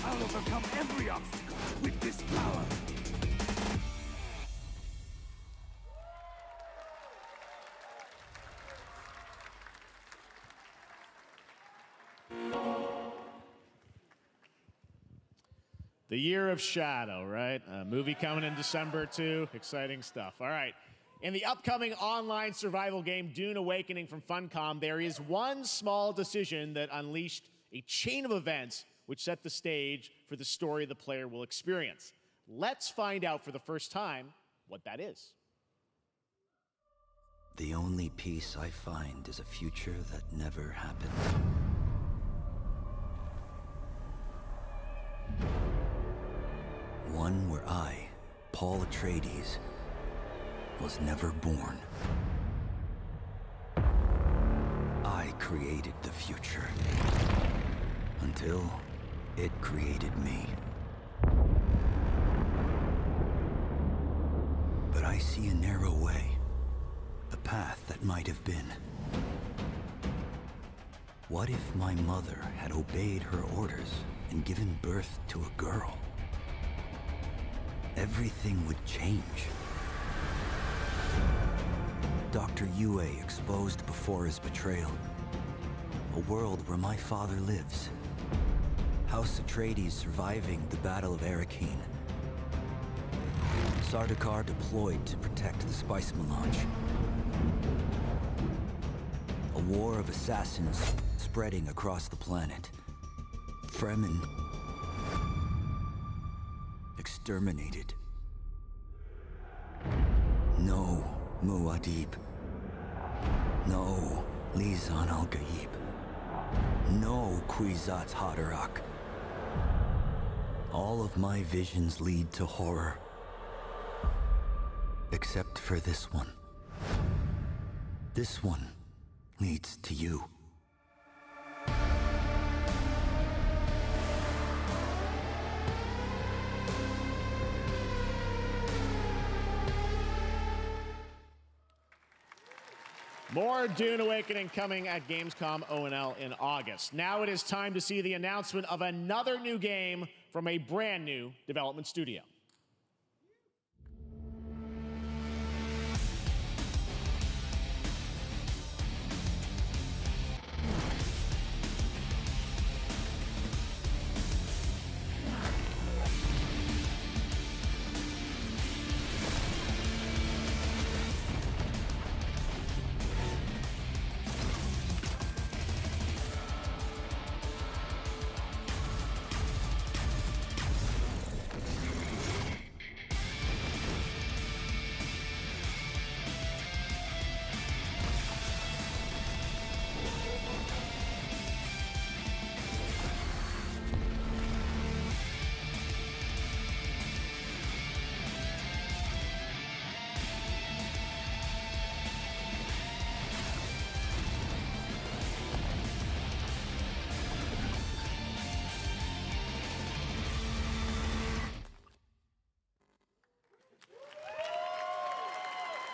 I'll overcome every obstacle with this power. The Year of Shadow, right? A movie coming in December, too. Exciting stuff. All right. In the upcoming online survival game, Dune Awakening from Funcom, there is one small decision that unleashed a chain of events which set the stage for the story the player will experience. Let's find out for the first time what that is. The only peace I find is a future that never happened. One where I, Paul Atreides, was never born. I created the future until it created me. But I see a narrow way, a path that might have been. What if my mother had obeyed her orders and given birth to a girl? Everything would change. Dr. Yue exposed before his betrayal. A world where my father lives. House Atreides surviving the Battle of Arrakeen. Sardaukar deployed to protect the spice melange. A war of assassins spreading across the planet. Fremen exterminated. No Muad'Dib. No Lisan al-Gaib. No Kwisatz Haderach. All of my visions lead to horror. Except for this one. This one leads to you. More Dune Awakening coming at Gamescom O&L in August. Now it is time to see the announcement of another new game from a brand new development studio.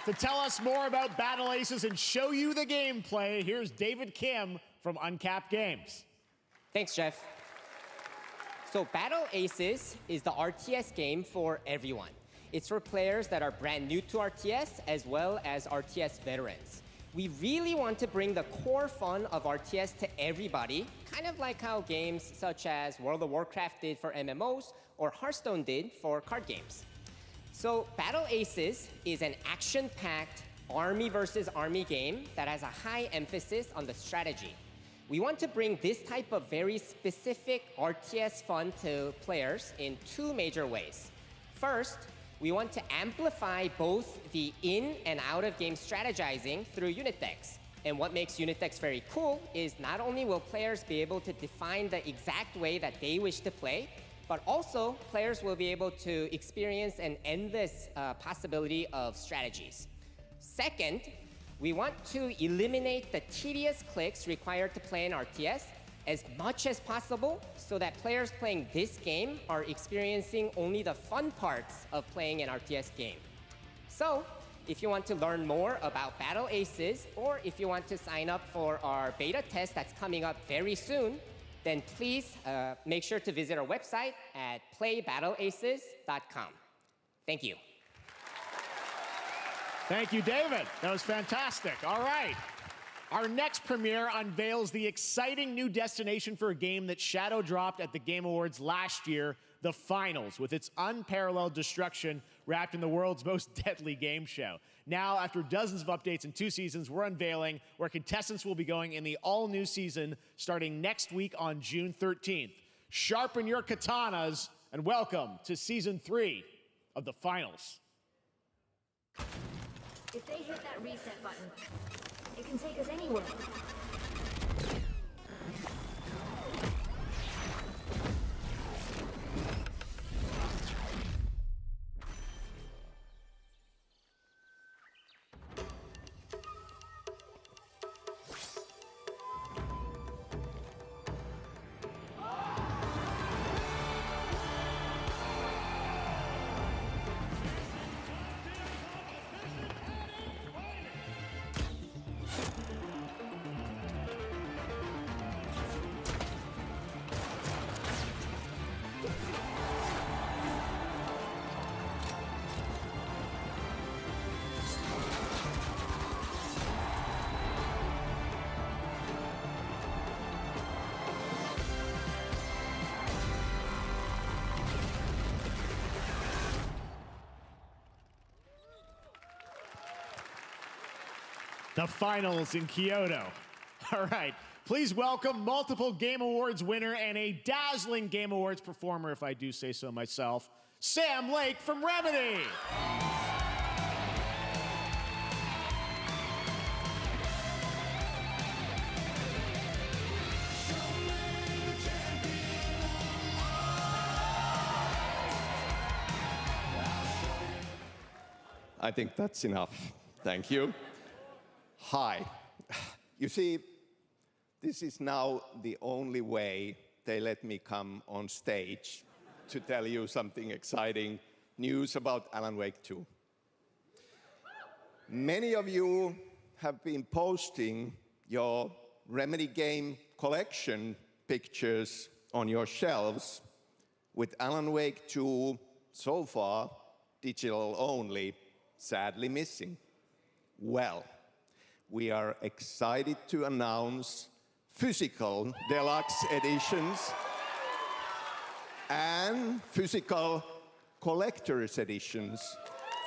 To tell us more about Battle Aces and show you the gameplay, here's David Kim from Uncapped Games. Thanks, Jeff. So Battle Aces is the RTS game for everyone. It's for players that are brand new to RTS as well as RTS veterans. We really want to bring the core fun of RTS to everybody, kind of like how games such as World of Warcraft did for MMOs or Hearthstone did for card games. So Battle Aces is an action-packed army versus army game that has a high emphasis on the strategy. We want to bring this type of very specific RTS fun to players in two major ways. First, we want to amplify both the in and out of game strategizing through unit decks. And what makes unit decks very cool is not only will players be able to define the exact way that they wish to play, but also players will be able to experience an endless possibility of strategies. Second, we want to eliminate the tedious clicks required to play an RTS as much as possible so that players playing this game are experiencing only the fun parts of playing an RTS game. So, if you want to learn more about Battle Aces, or if you want to sign up for our beta test that's coming up very soon, then please make sure to visit our website at playbattleaces.com. Thank you. Thank you, David. That was fantastic. All right. Our next premiere unveils the exciting new destination for a game that shadow dropped at the Game Awards last year, the Finals, with its unparalleled destruction wrapped in the world's most deadly game show. Now, after dozens of updates in 2 seasons, we're unveiling where contestants will be going in the all-new season starting next week on June 13th. Sharpen your katanas and welcome to Season 3 of the Finals. If they hit that reset button, it can take us anywhere. The Finals in Kyoto. All right, please welcome multiple Game Awards winner and a dazzling Game Awards performer, if I do say so myself, Sam Lake from Remedy. I think that's enough. Thank you. Hi. You see, this is now the only way they let me come on stage to tell you something exciting news about Alan Wake 2. Many of you have been posting your Remedy game collection pictures on your shelves with Alan Wake 2 so far digital only, sadly missing. Well, we are excited to announce physical deluxe editions and physical collector's editions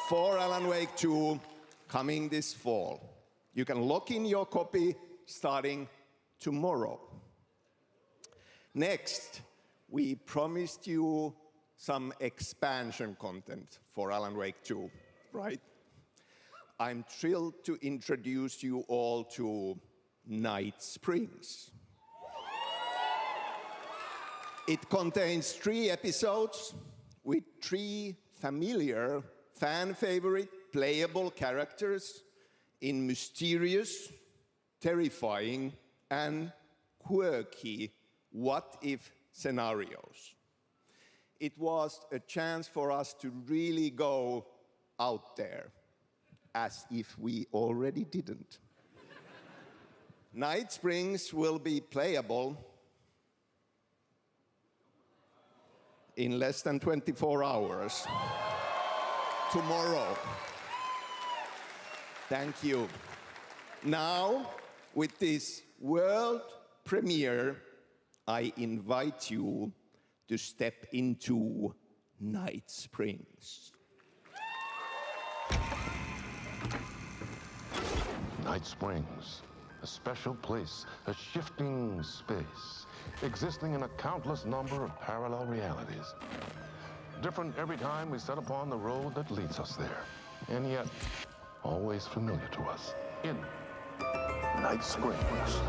for Alan Wake 2 coming this fall. You can lock in your copy starting tomorrow. Next, we promised you some expansion content for Alan Wake 2, right? I'm thrilled to introduce you all to Night Springs. It contains 3 episodes with 3 familiar, fan-favorite, playable characters in mysterious, terrifying, and quirky what-if scenarios. It was a chance for us to really go out there, as if we already didn't. Night Springs will be playable in less than 24 hours. Tomorrow. Thank you. Now, with this world premiere, I invite you to step into Night Springs. Night Springs, a special place, a shifting space, existing in a countless number of parallel realities. Different every time we set upon the road that leads us there, and yet always familiar to us in Night Springs.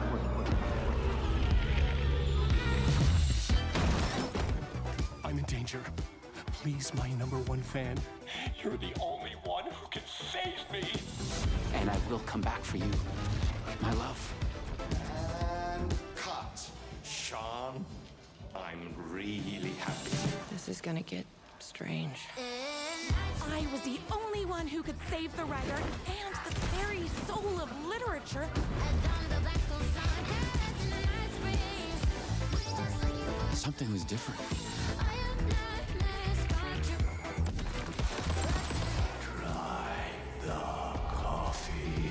I'm in danger. Please, my #1 fan. You're the only one who can save me. And I will come back for you, my love. And cut. Sean, I'm really happy. This is gonna get strange. I was the only one who could save the writer and the very soul of literature. Something was different. Try the coffee.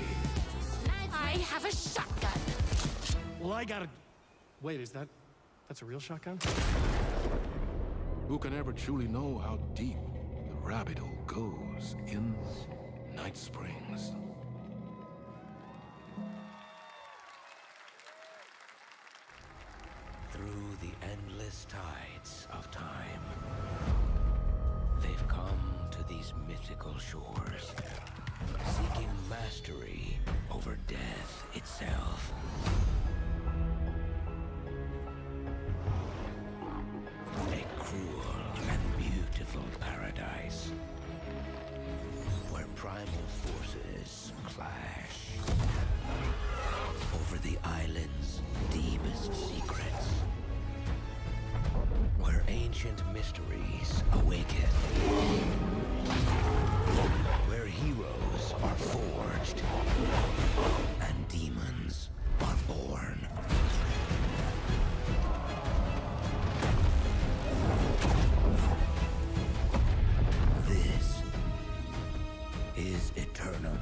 I have a shotgun. Well, I gotta... Wait, that's a real shotgun? Who can ever truly know how deep the rabbit hole goes in Night Springs? Through the endless tides of time, they've come to these mythical shores, seeking mastery over death itself. A cruel and beautiful paradise, where primal forces clash over the island's deepest secrets, where ancient mysteries awaken, where heroes are forged and demons are born. This is Eternum.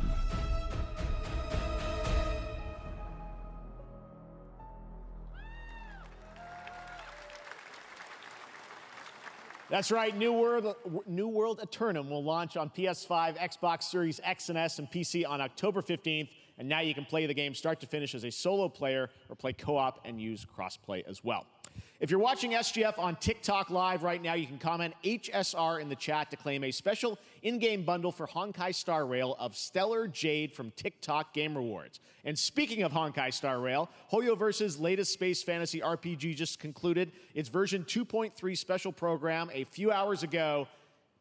That's right, New World Eternum will launch on PS5, Xbox Series X and S, and PC on October 15th. And now you can play the game start to finish as a solo player or play co-op and use crossplay as well. If you're watching SGF on TikTok Live right now, you can comment HSR in the chat to claim a special in-game bundle for Honkai Star Rail of Stellar Jade from TikTok Game Rewards. And speaking of Honkai Star Rail, Hoyoverse's latest space fantasy RPG just concluded its version 2.3 special program a few hours ago.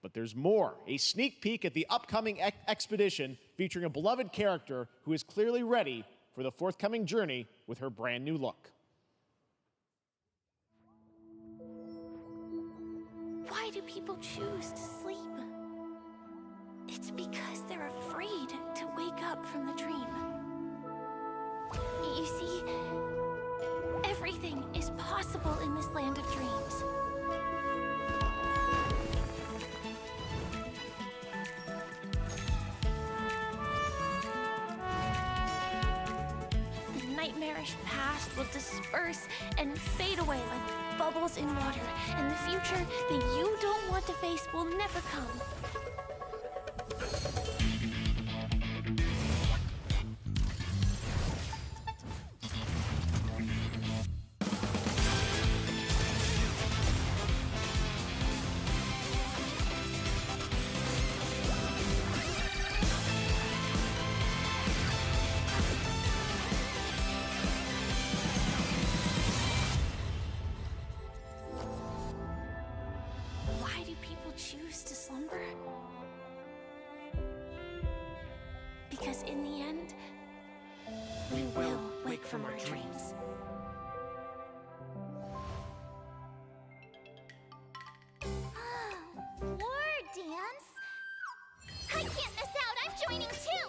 But there's more. A sneak peek at the upcoming expedition featuring a beloved character who is clearly ready for the forthcoming journey with her brand new look. Why do people choose to sleep? It's because they're afraid to wake up from the dream. You see, everything is possible in this land of dreams. The nightmarish past will disperse and fade away like bubbles in water, and the future that you don't want to face will never come. Why do people choose to slumber? Because in the end, we will wake from our dreams. War dance? I can't miss out. I'm joining too.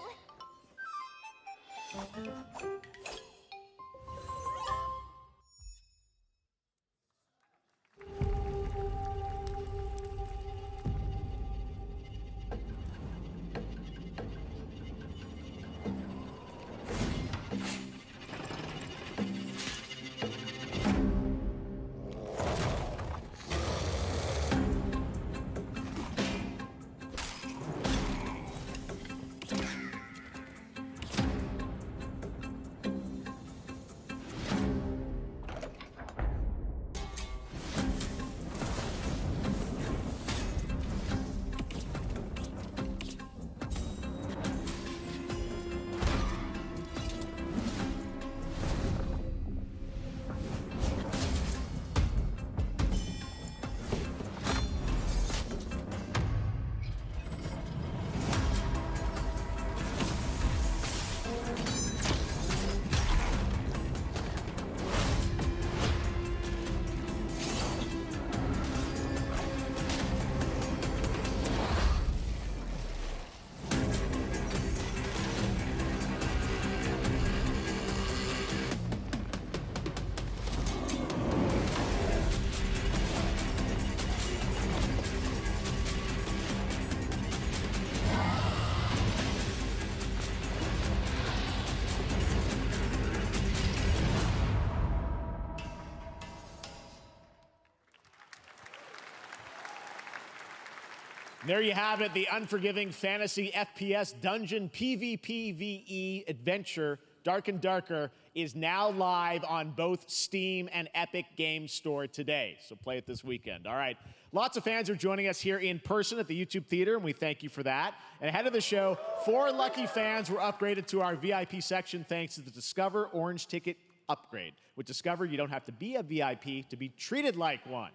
There you have it, the unforgiving fantasy FPS dungeon PvPvE adventure, Dark and Darker, is now live on both Steam and Epic Games Store today. So play it this weekend. All right. Lots of fans are joining us here in person at the YouTube Theater, and we thank you for that. And ahead of the show, 4 lucky fans were upgraded to our VIP section thanks to the Discover Orange Ticket upgrade. With Discover, you don't have to be a VIP to be treated like one.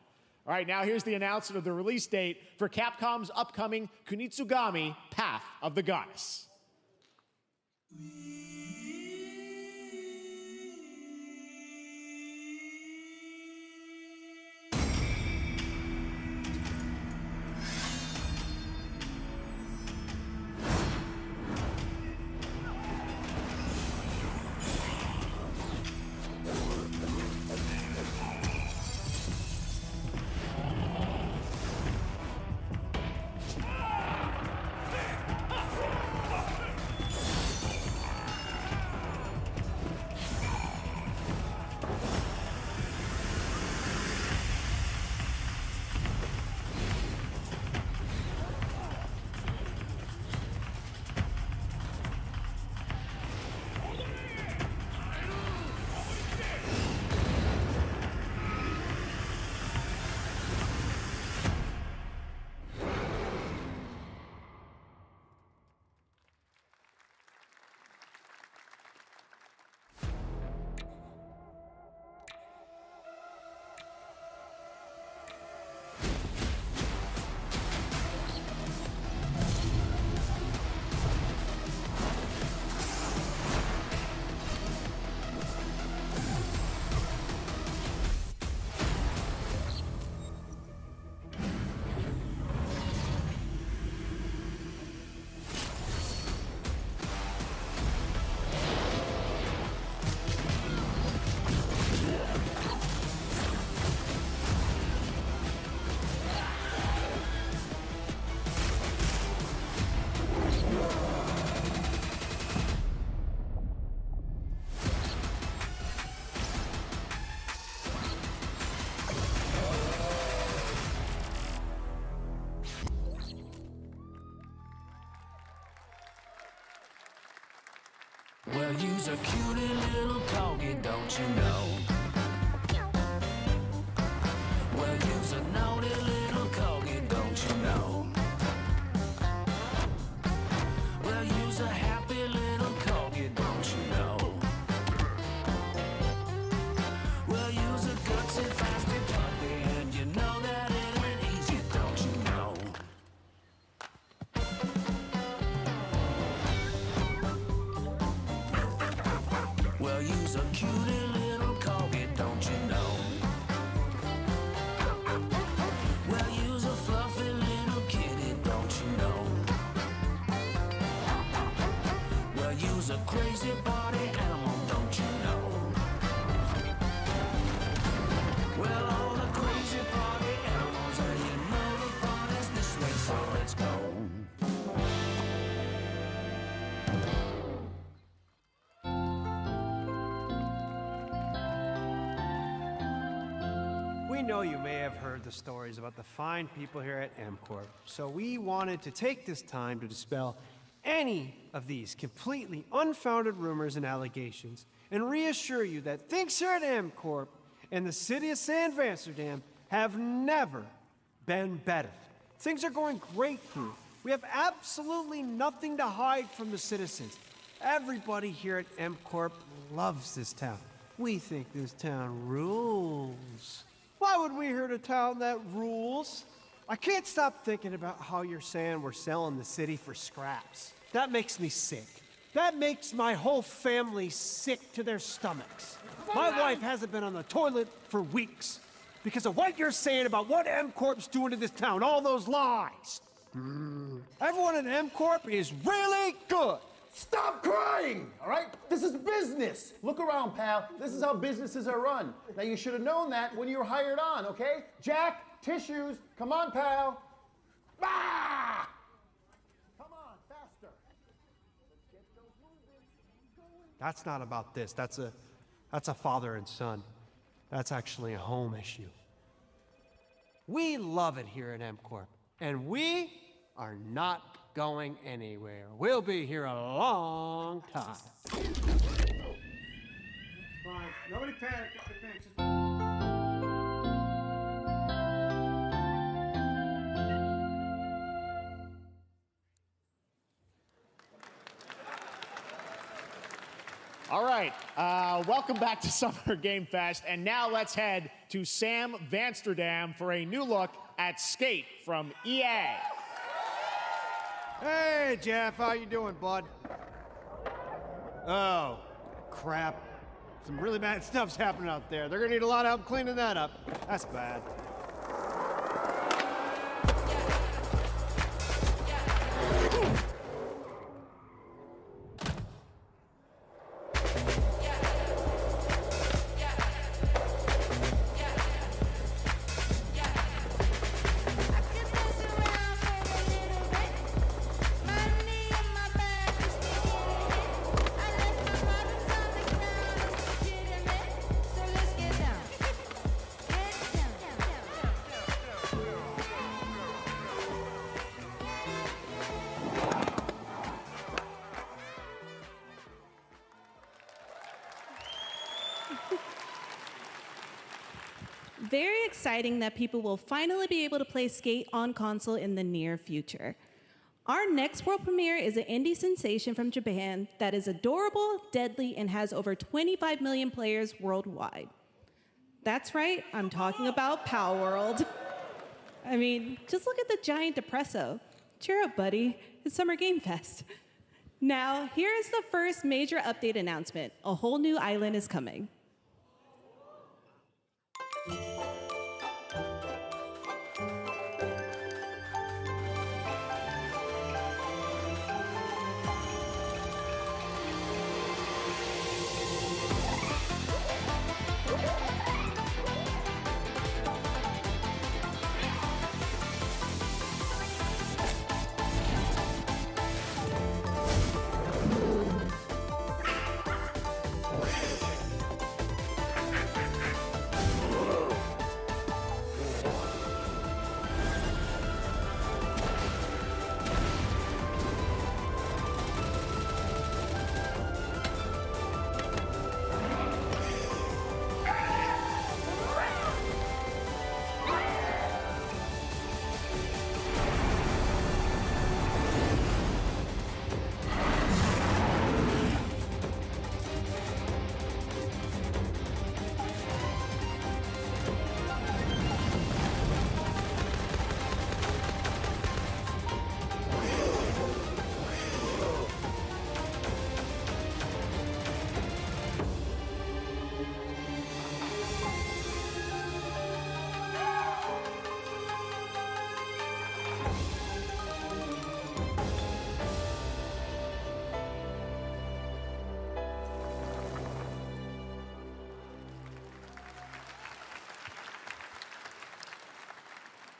All right, now here's the announcement of the release date for Capcom's upcoming Kunitsugami Path of the Goddess. Well, you's a cutie little corgi, don't you know? Well, you's a naughty little corgi, don't you know? Well, you's a happy little corgi, don't you know? Well, you's a gutsy, feisty puppy, and you know that it ain't easy, don't you know? Well, you's a cutie little corgi, don't you know? Well, you's a fluffy little kitty, don't you know? Well, you's use a crazy party animal, don't you know? Well, all the crazy party animals, as you know, the party's this way, so let's go. We know you may have heard the stories about the fine people here at MCorp, so we wanted to take this time to dispel any of these completely unfounded rumors and allegations and reassure you that things here at MCorp and the city of San Vansterdam have never been better. Things are going great here. We have absolutely nothing to hide from the citizens. Everybody here at MCorp loves this town. We think this town rules. Why would we hurt a town that rules? I can't stop thinking about how you're saying we're selling the city for scraps. That makes me sick. That makes my whole family sick to their stomachs. My wife hasn't been on the toilet for weeks because of what you're saying about what MCorp's doing to this town, all those lies. Everyone at MCorp is really good. Stop crying, all right? This is business. Look around, pal. This is how businesses are run. Now, you should have known that when you were hired on, okay? Jack, tissues. Come on, pal. Ah! Come on, faster. Let's get those moving. That's not about this. That's a father and son. That's actually a home issue. We love it here at MCorp, and we are not going anywhere. We'll be here a long time. Fine. Nobody panic. All right, welcome back to Summer Game Fest, and now let's head to Sam Vansterdam for a new look at Skate from EA. Hey, Jeff, how you doing, bud? Oh, crap. Some really bad stuff's happening out there. They're gonna need a lot of help cleaning that up. That's bad. Very exciting that people will finally be able to play Skate on console in the near future. Our next world premiere is an indie sensation from Japan that is adorable, deadly, and has over 25 million players worldwide. That's right, I'm talking about Palworld. I mean, just look at the giant Depresso. Cheer up, buddy. It's Summer Game Fest. Now, here is the first major update announcement. A whole new island is coming.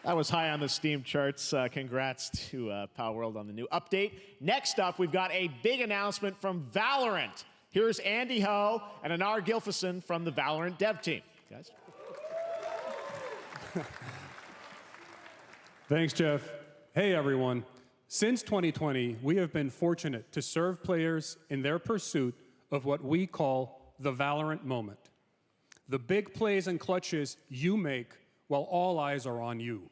That was high on the Steam charts. Congrats to Palworld on the new update. Next up, we've got a big announcement from Valorant. Here's Andy Ho and Anar Gilfison from the Valorant dev team. Guys. Thanks, Jeff. Hey, everyone. Since 2020, we have been fortunate to serve players in their pursuit of what we call the Valorant moment. The big plays and clutches you make while all eyes are on you.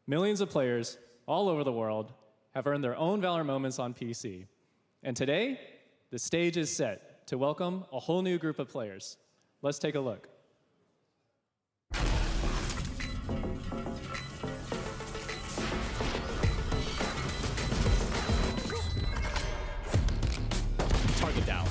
Millions of players all over the world have earned their own Valorant moments on PC. And today, the stage is set to welcome a whole new group of players. Let's take a look. Target down.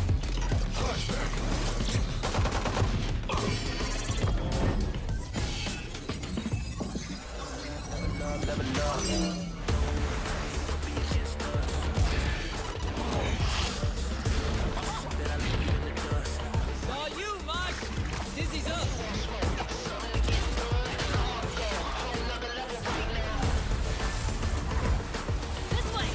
Saw you, Mosh! Dizzy's up! This way!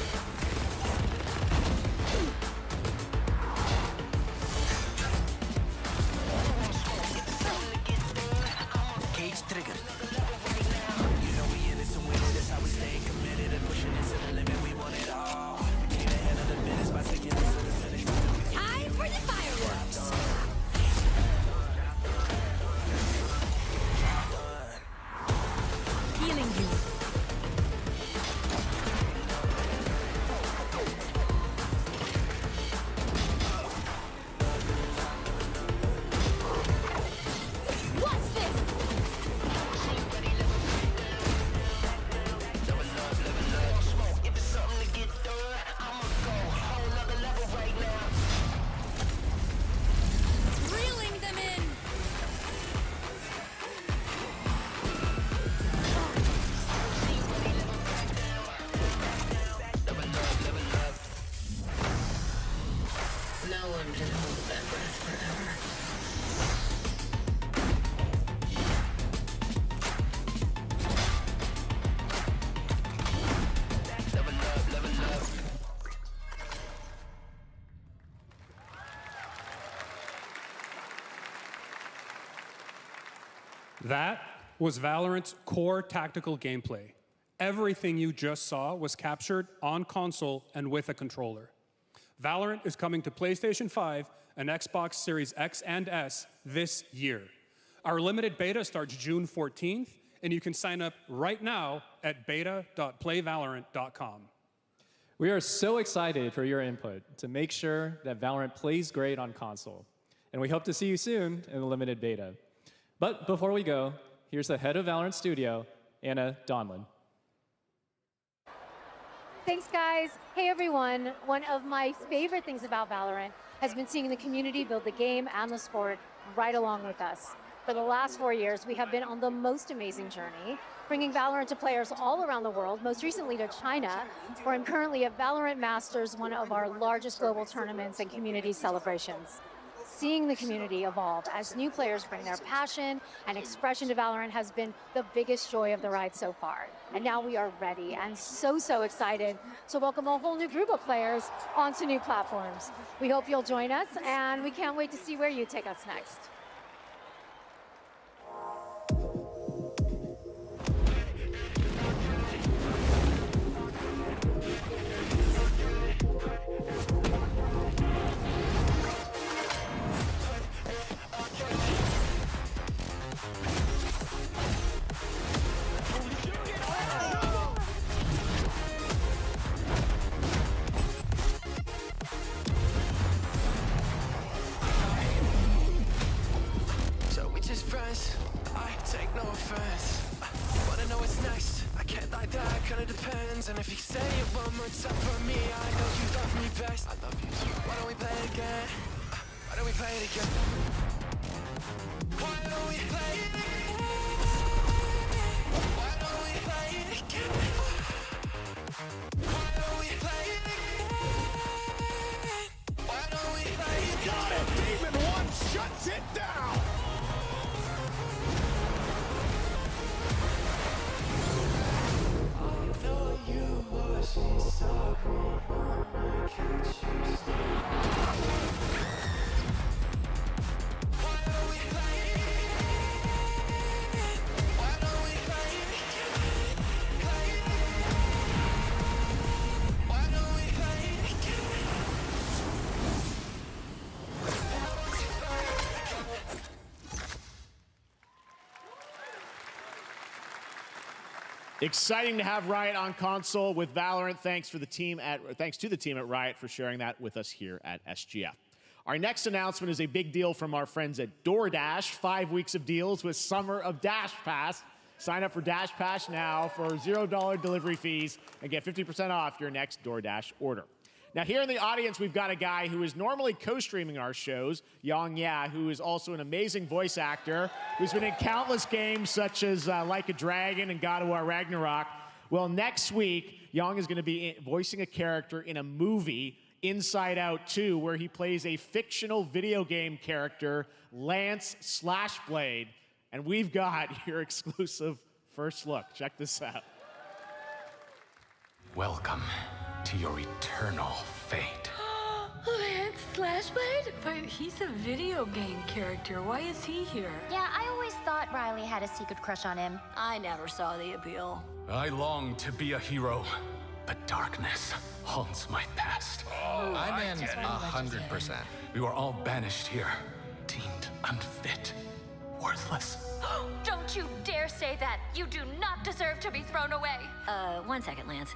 Cage triggered. You know we in it to win it. That's how we stay committed and pushing it to the limit. We want it all. We came ahead of the minutes by taking it to the finish. Time for the fireworks! Healing you. What's this? Reeling them in. No one can hold that breath forever. That was Valorant's core tactical gameplay. Everything you just saw was captured on console and with a controller. Valorant is coming to PlayStation 5 and Xbox Series X and S this year. Our limited beta starts June 14th, and you can sign up right now at beta.playvalorant.com. We are so excited for your input to make sure that Valorant plays great on console. And we hope to see you soon in the limited beta. But before we go, here's the head of Valorant Studio, Anna Donlin. Thanks, guys. Hey, everyone. One of my favorite things about Valorant has been seeing the community build the game and the sport right along with us. For the last 4 years, we have been on the most amazing journey, bringing Valorant to players all around the world, most recently to China, where I'm currently at Valorant Masters, one of our largest global tournaments and community celebrations. Seeing the community evolve as new players bring their passion and expression to Valorant has been the biggest joy of the ride so far. And now we are ready and so excited to welcome a whole new group of players onto new platforms. We hope you'll join us, and we can't wait to see where you take us next. So we just friends, I take no offense. Wanna know what's next? I can't lie, that kinda depends. And if you say it one more time for me, I know you love me best. I love you too. Why don't we play it again? Why don't we play it again? Why don't we play it again? Why don't we play it again? Why don't we play it again? Why don't we play it again? Got it! Demon 1 shuts it down! Exciting to have Riot on console with Valorant. Thanks to the team at Riot for sharing that with us here at SGF. Our next announcement is a big deal from our friends at DoorDash. 5 weeks of deals with Summer of Dash Pass. Sign up for Dash Pass now for $0 delivery fees and get 50% off your next DoorDash order. Now, here in the audience, we've got a guy who is normally co-streaming our shows, Yang Ya, who is also an amazing voice actor, who's been in countless games such as Like a Dragon and God of War Ragnarok. Well, next week, Yang is going to be voicing a character in a movie, Inside Out 2, where he plays a fictional video game character, Lance Slashblade. And we've got your exclusive first look. Check this out. Welcome to your eternal fate. Lance Slashblade? But he's a video game character. Why is he here? Yeah, I always thought Riley had a secret crush on him. I never saw the appeal. I long to be a hero, but darkness haunts my past. I'm in 100%. We were all banished here, deemed unfit, worthless. Don't you dare say that! You do not deserve to be thrown away! 1 second, Lance.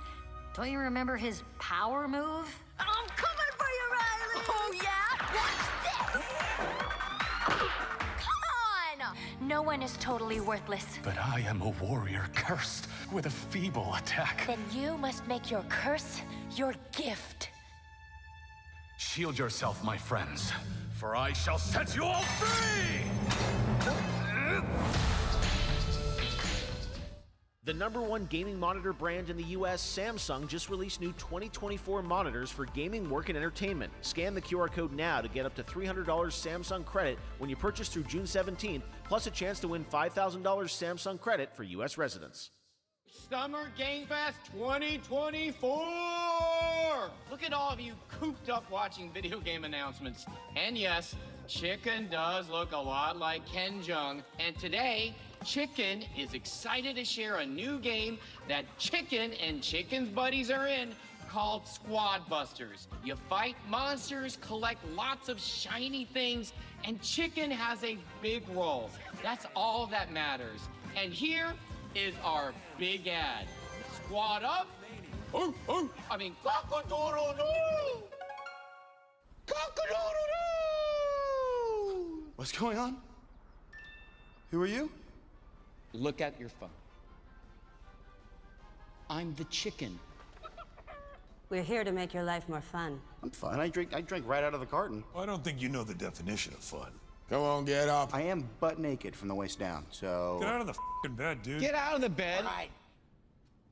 Don't you remember his power move? I'm coming for you, Riley! Oh, yeah? What's this? Come on! No one is totally worthless. But I am a warrior cursed with a feeble attack. Then you must make your curse your gift. Shield yourself, my friends, for I shall set you all free! The #1 gaming monitor brand in the US, Samsung, just released new 2024 monitors for gaming, work, and entertainment. Scan the QR code now to get up to $300 Samsung credit when you purchase through June 17th, plus a chance to win $5,000 Samsung credit for US residents. Summer Game Fest 2024! Look at all of you cooped up watching video game announcements. And yes, Chicken does look a lot like Ken Jeong. And today, Chicken is excited to share a new game that Chicken and Chicken's buddies are in called Squad Busters. You fight monsters, collect lots of shiny things, and Chicken has a big role. That's all that matters. And here is our big ad. Squad up. Cock-a-doodle-doo! Cock-a-doodle-doo! What's going on? Who are you? Look at your phone. I'm the Chicken. We're here to make your life more fun. I'm fine. I drink right out of the carton. I don't think you know the definition of fun. Come on, get up. I am butt naked from the waist down, so... Get out of the f***ing bed, dude. Get out of the bed. All right.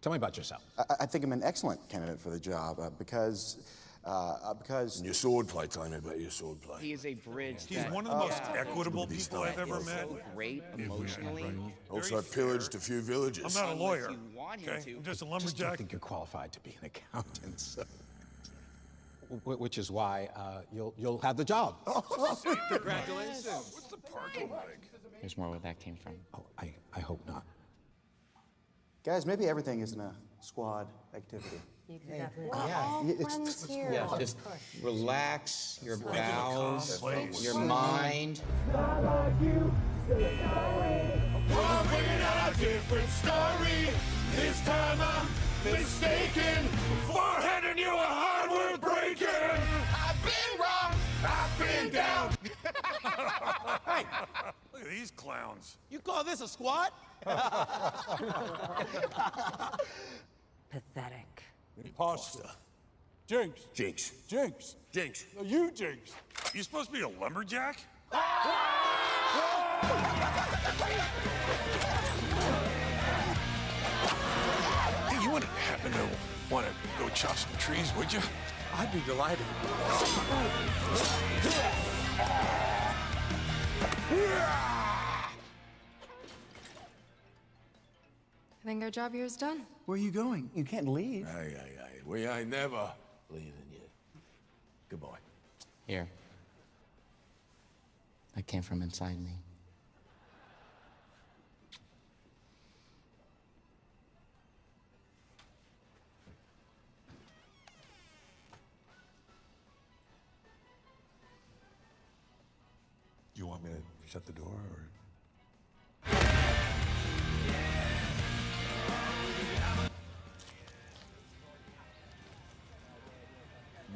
Tell me about yourself. I think I'm an excellent candidate for the job because... And your swordplay, tell me about your swordplay. He is a bridge. He's one of the most equitable people I've ever met. So great emotionally. Also pillaged a few villages. I'm not a lawyer, okay? I'm just a I lumberjack. don't think you're qualified to be an accountant, so. Which is why you'll have the job. Congratulations. What's the parking like? There's more where that came from. Oh, I hope not. Guys, maybe everything isn't a squad activity. You can definitely. It's here. Yeah, just relax your bowels, your calm mind. We're bringing out a different story. This time I'm mistaken for handing you a hardware breaking. I've been wrong. I've been down. Hey, look at these clowns. You call this a squat? Pathetic. Pasta. Jinx. Jinx. Jinx. Jinx. No, you Jinx. You supposed to be a lumberjack? Hey, you wouldn't happen to want to go chop some trees, would you? I'd be delighted. I think our job here is done. Where are you going? You can't leave. Aye. We ain't never leaving you. Goodbye. Here. That came from inside me. You want me to shut the door, or?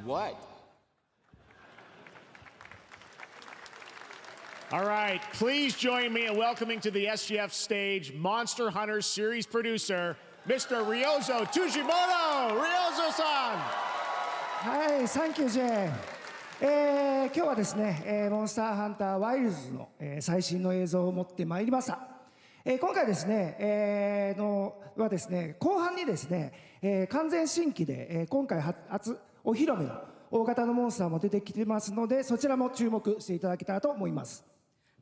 What? All right, please join me in welcoming to the SGF stage Monster Hunter series producer, Mr. Ryozo Tujimoto. Ryozo-san. はい、サンキュー J。今日はですね、モンスターハンターワイルズの、最新の映像を持ってまいりました。今回ですね、はですね、後半にですね、完全新規で、今回初お披露目の大型のモンスターも出てきてますので、そちらも注目していただけたらと思います。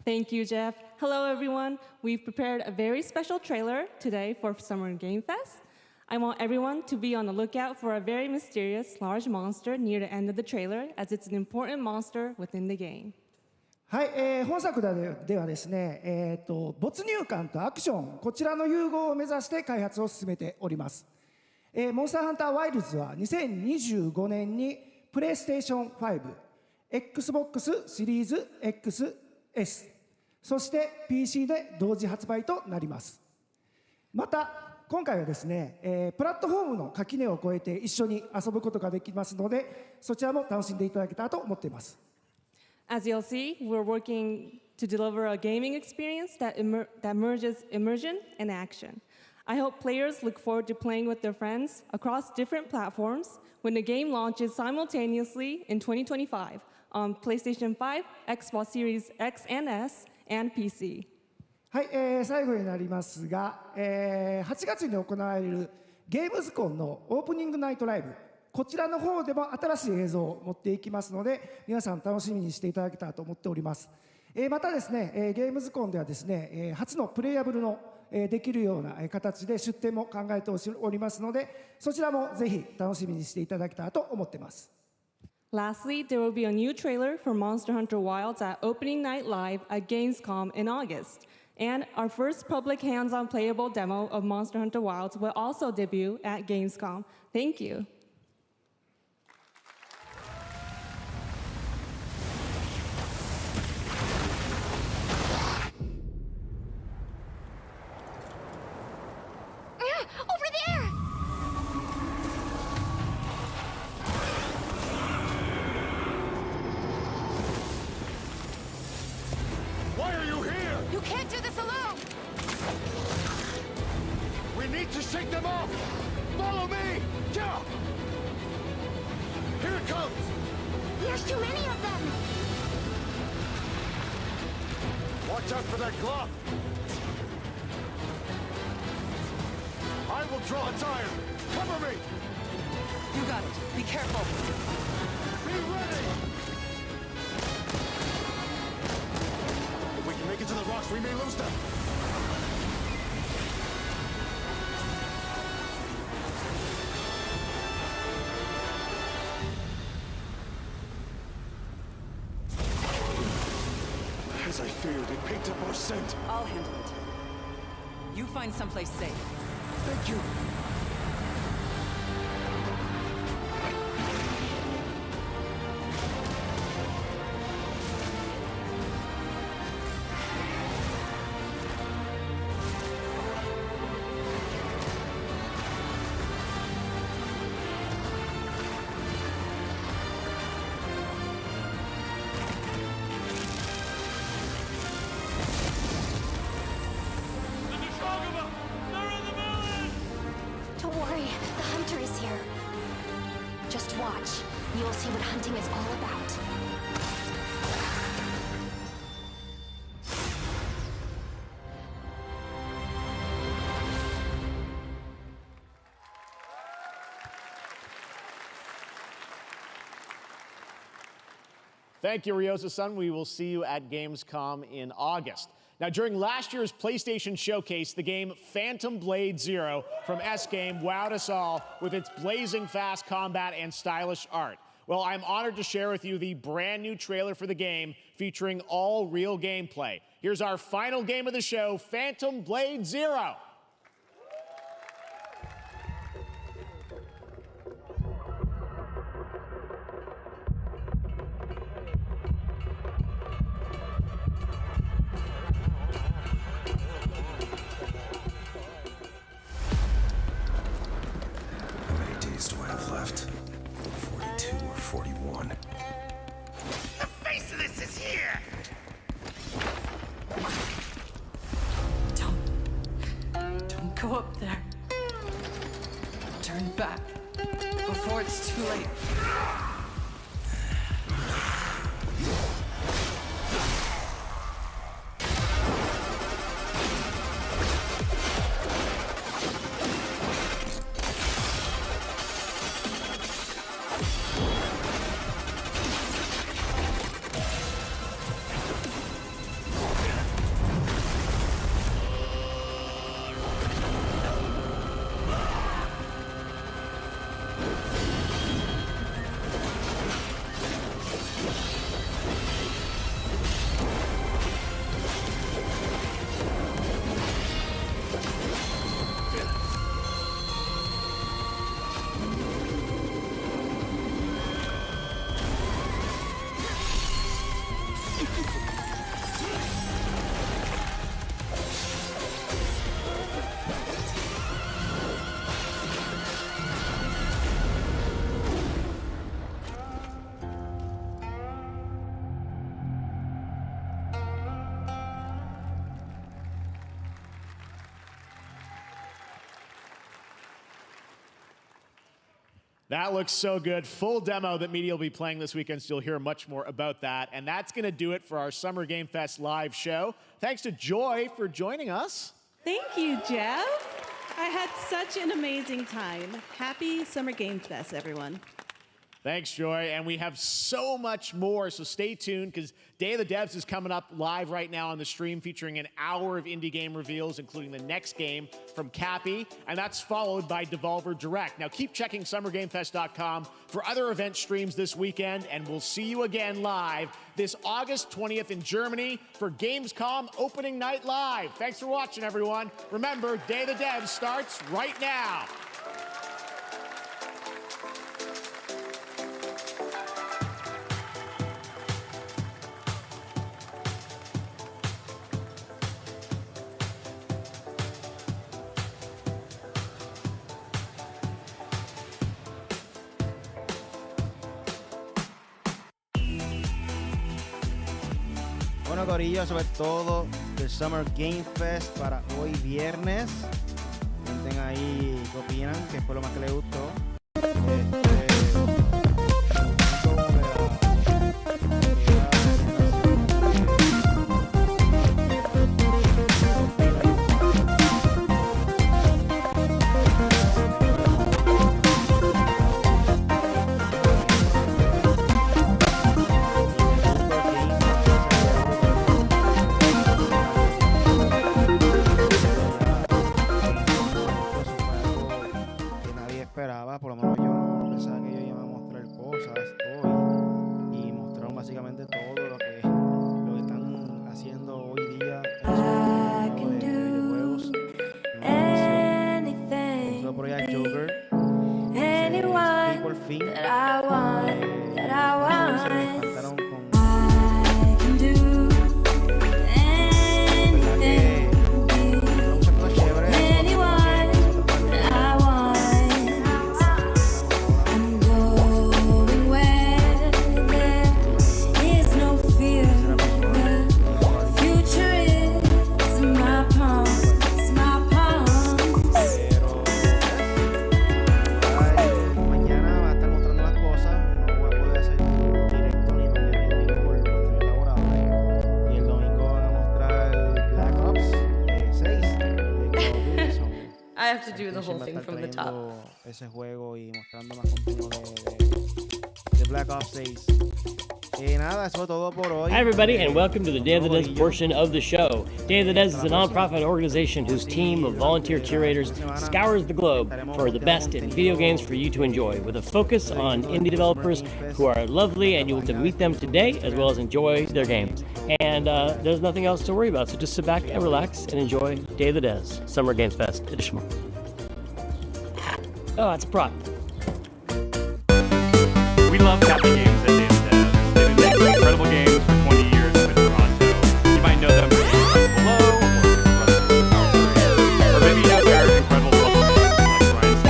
Thank you, Jeff. Hello, everyone. We've prepared a very special trailer today for Summer Game Fest. I want everyone to be on the lookout for a very mysterious large monster near the end of the trailer, as it's an important monster within the game. はい、本作ではですね、没入感とアクション、こちらの融合を目指して開発を進めております。モンスターハンターワイルズは2025年にプレイステーション5、Xbox シリーズ XS、そして PC で同時発売となります。また今回はですね、プラットフォームの垣根を越えて一緒に遊ぶことができますので、そちらも楽しんでいただけたらと思っています。As you'll see, we're working to deliver a gaming experience that merges immersion and action. I hope players look forward to playing with their friends across different platforms when the game launches simultaneously in 2025 on PlayStation 5, Xbox Series X and S, and PC. はい、最後になりますが、8月に行われるゲームズコンのオープニングナイトライブ、こちらの方でも新しい映像を持っていきますので、皆さん楽しみにしていただけたらと思っております。またですね、ゲームズコンではですね、初のプレイヤブルのできるような形で出展も考えておりますので、そちらもぜひ楽しみにしていただけたらと思っています。Lastly, there will be a new trailer for Monster Hunter Wilds at Opening Night Live at Gamescom in August. And our first public hands-on playable demo of Monster Hunter Wilds will also debut at Gamescom. Thank you. Over there! Why are you here? You can't do this alone! We need to shake them off! Follow me! Yeah! Here it comes! There's too many of them! Watch out for that glove! I will draw its iron! Cover me! You got it. Be careful. Be ready! If we can make it to the rocks, we may lose them! As I feared, it picked up our scent. I'll handle it. You find someplace safe. Thank you. Don't worry, the hunter is here. Just watch. You'll see what hunting is all about. Thank you, Ryozo-san. We will see you at Gamescom in August. Now, during last year's PlayStation Showcase, the game Phantom Blade Zero from S-Game wowed us all with its blazing fast combat and stylish art. Well, I'm honored to share with you the brand new trailer for the game featuring all real gameplay. Here's our final game of the show, Phantom Blade Zero. How many days do I have left? 42 or 41. The face of this is here! Don't go up there. Turn back before it's too late. That looks so good. Full demo that media will be playing this weekend, so you'll hear much more about that. And that's going to do it for our Summer Game Fest live show. Thanks to Joy for joining us. Thank you, Jeff. I had such an amazing time. Happy Summer Game Fest, everyone. Thanks, Joy. And we have so much more, so stay tuned because Day of the Devs is coming up live right now on the stream, featuring an hour of indie game reveals, including the next game from Cappy, and that's followed by Devolver Direct. Now, keep checking SummerGameFest.com for other event streams this weekend, and we'll see you again live this August 20th in Germany for Gamescom Opening Night Live. Thanks for watching, everyone. Remember, Day of the Devs starts right now. Bueno, corillo, sobre todo el Summer Game Fest para hoy viernes. Cuenten ahí qué opinan, qué fue lo más que les gustó. Por lo menos yo no pensaba que ellos iban a mostrar cosas hoy y mostraron básicamente todo lo que están haciendo hoy día en su de videojuegos. Empezó por allá Joker, y por fin se levantaron con to do the whole thing from the top. Ese juego y mostrando más contenido de Black Ops 6. Nada, eso es todo por hoy. Hi everybody, and welcome to the Day of the Devs portion of the show. Day of the Devs is a non-profit organization whose team of volunteer curators scours the globe for the best in video games for you to enjoy, with a focus on indie developers who are lovely, and you will meet them today as well as enjoy their games. And there's nothing else to worry about, so just sit back and relax and enjoy Day of the Devs, Summer Games Fest edition. Oh, it's a prop. We love Cappy Games at Day of the Devs. They've been making incredible games for 20 years in Toronto. You might know them from Below, or maybe you know their incredible puzzle games like Ryan's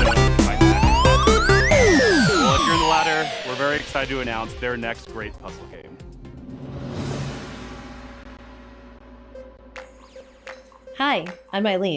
Well, if you're in the latter, we're very excited excited to announce their next great puzzle game. Hi, I'm Eileen.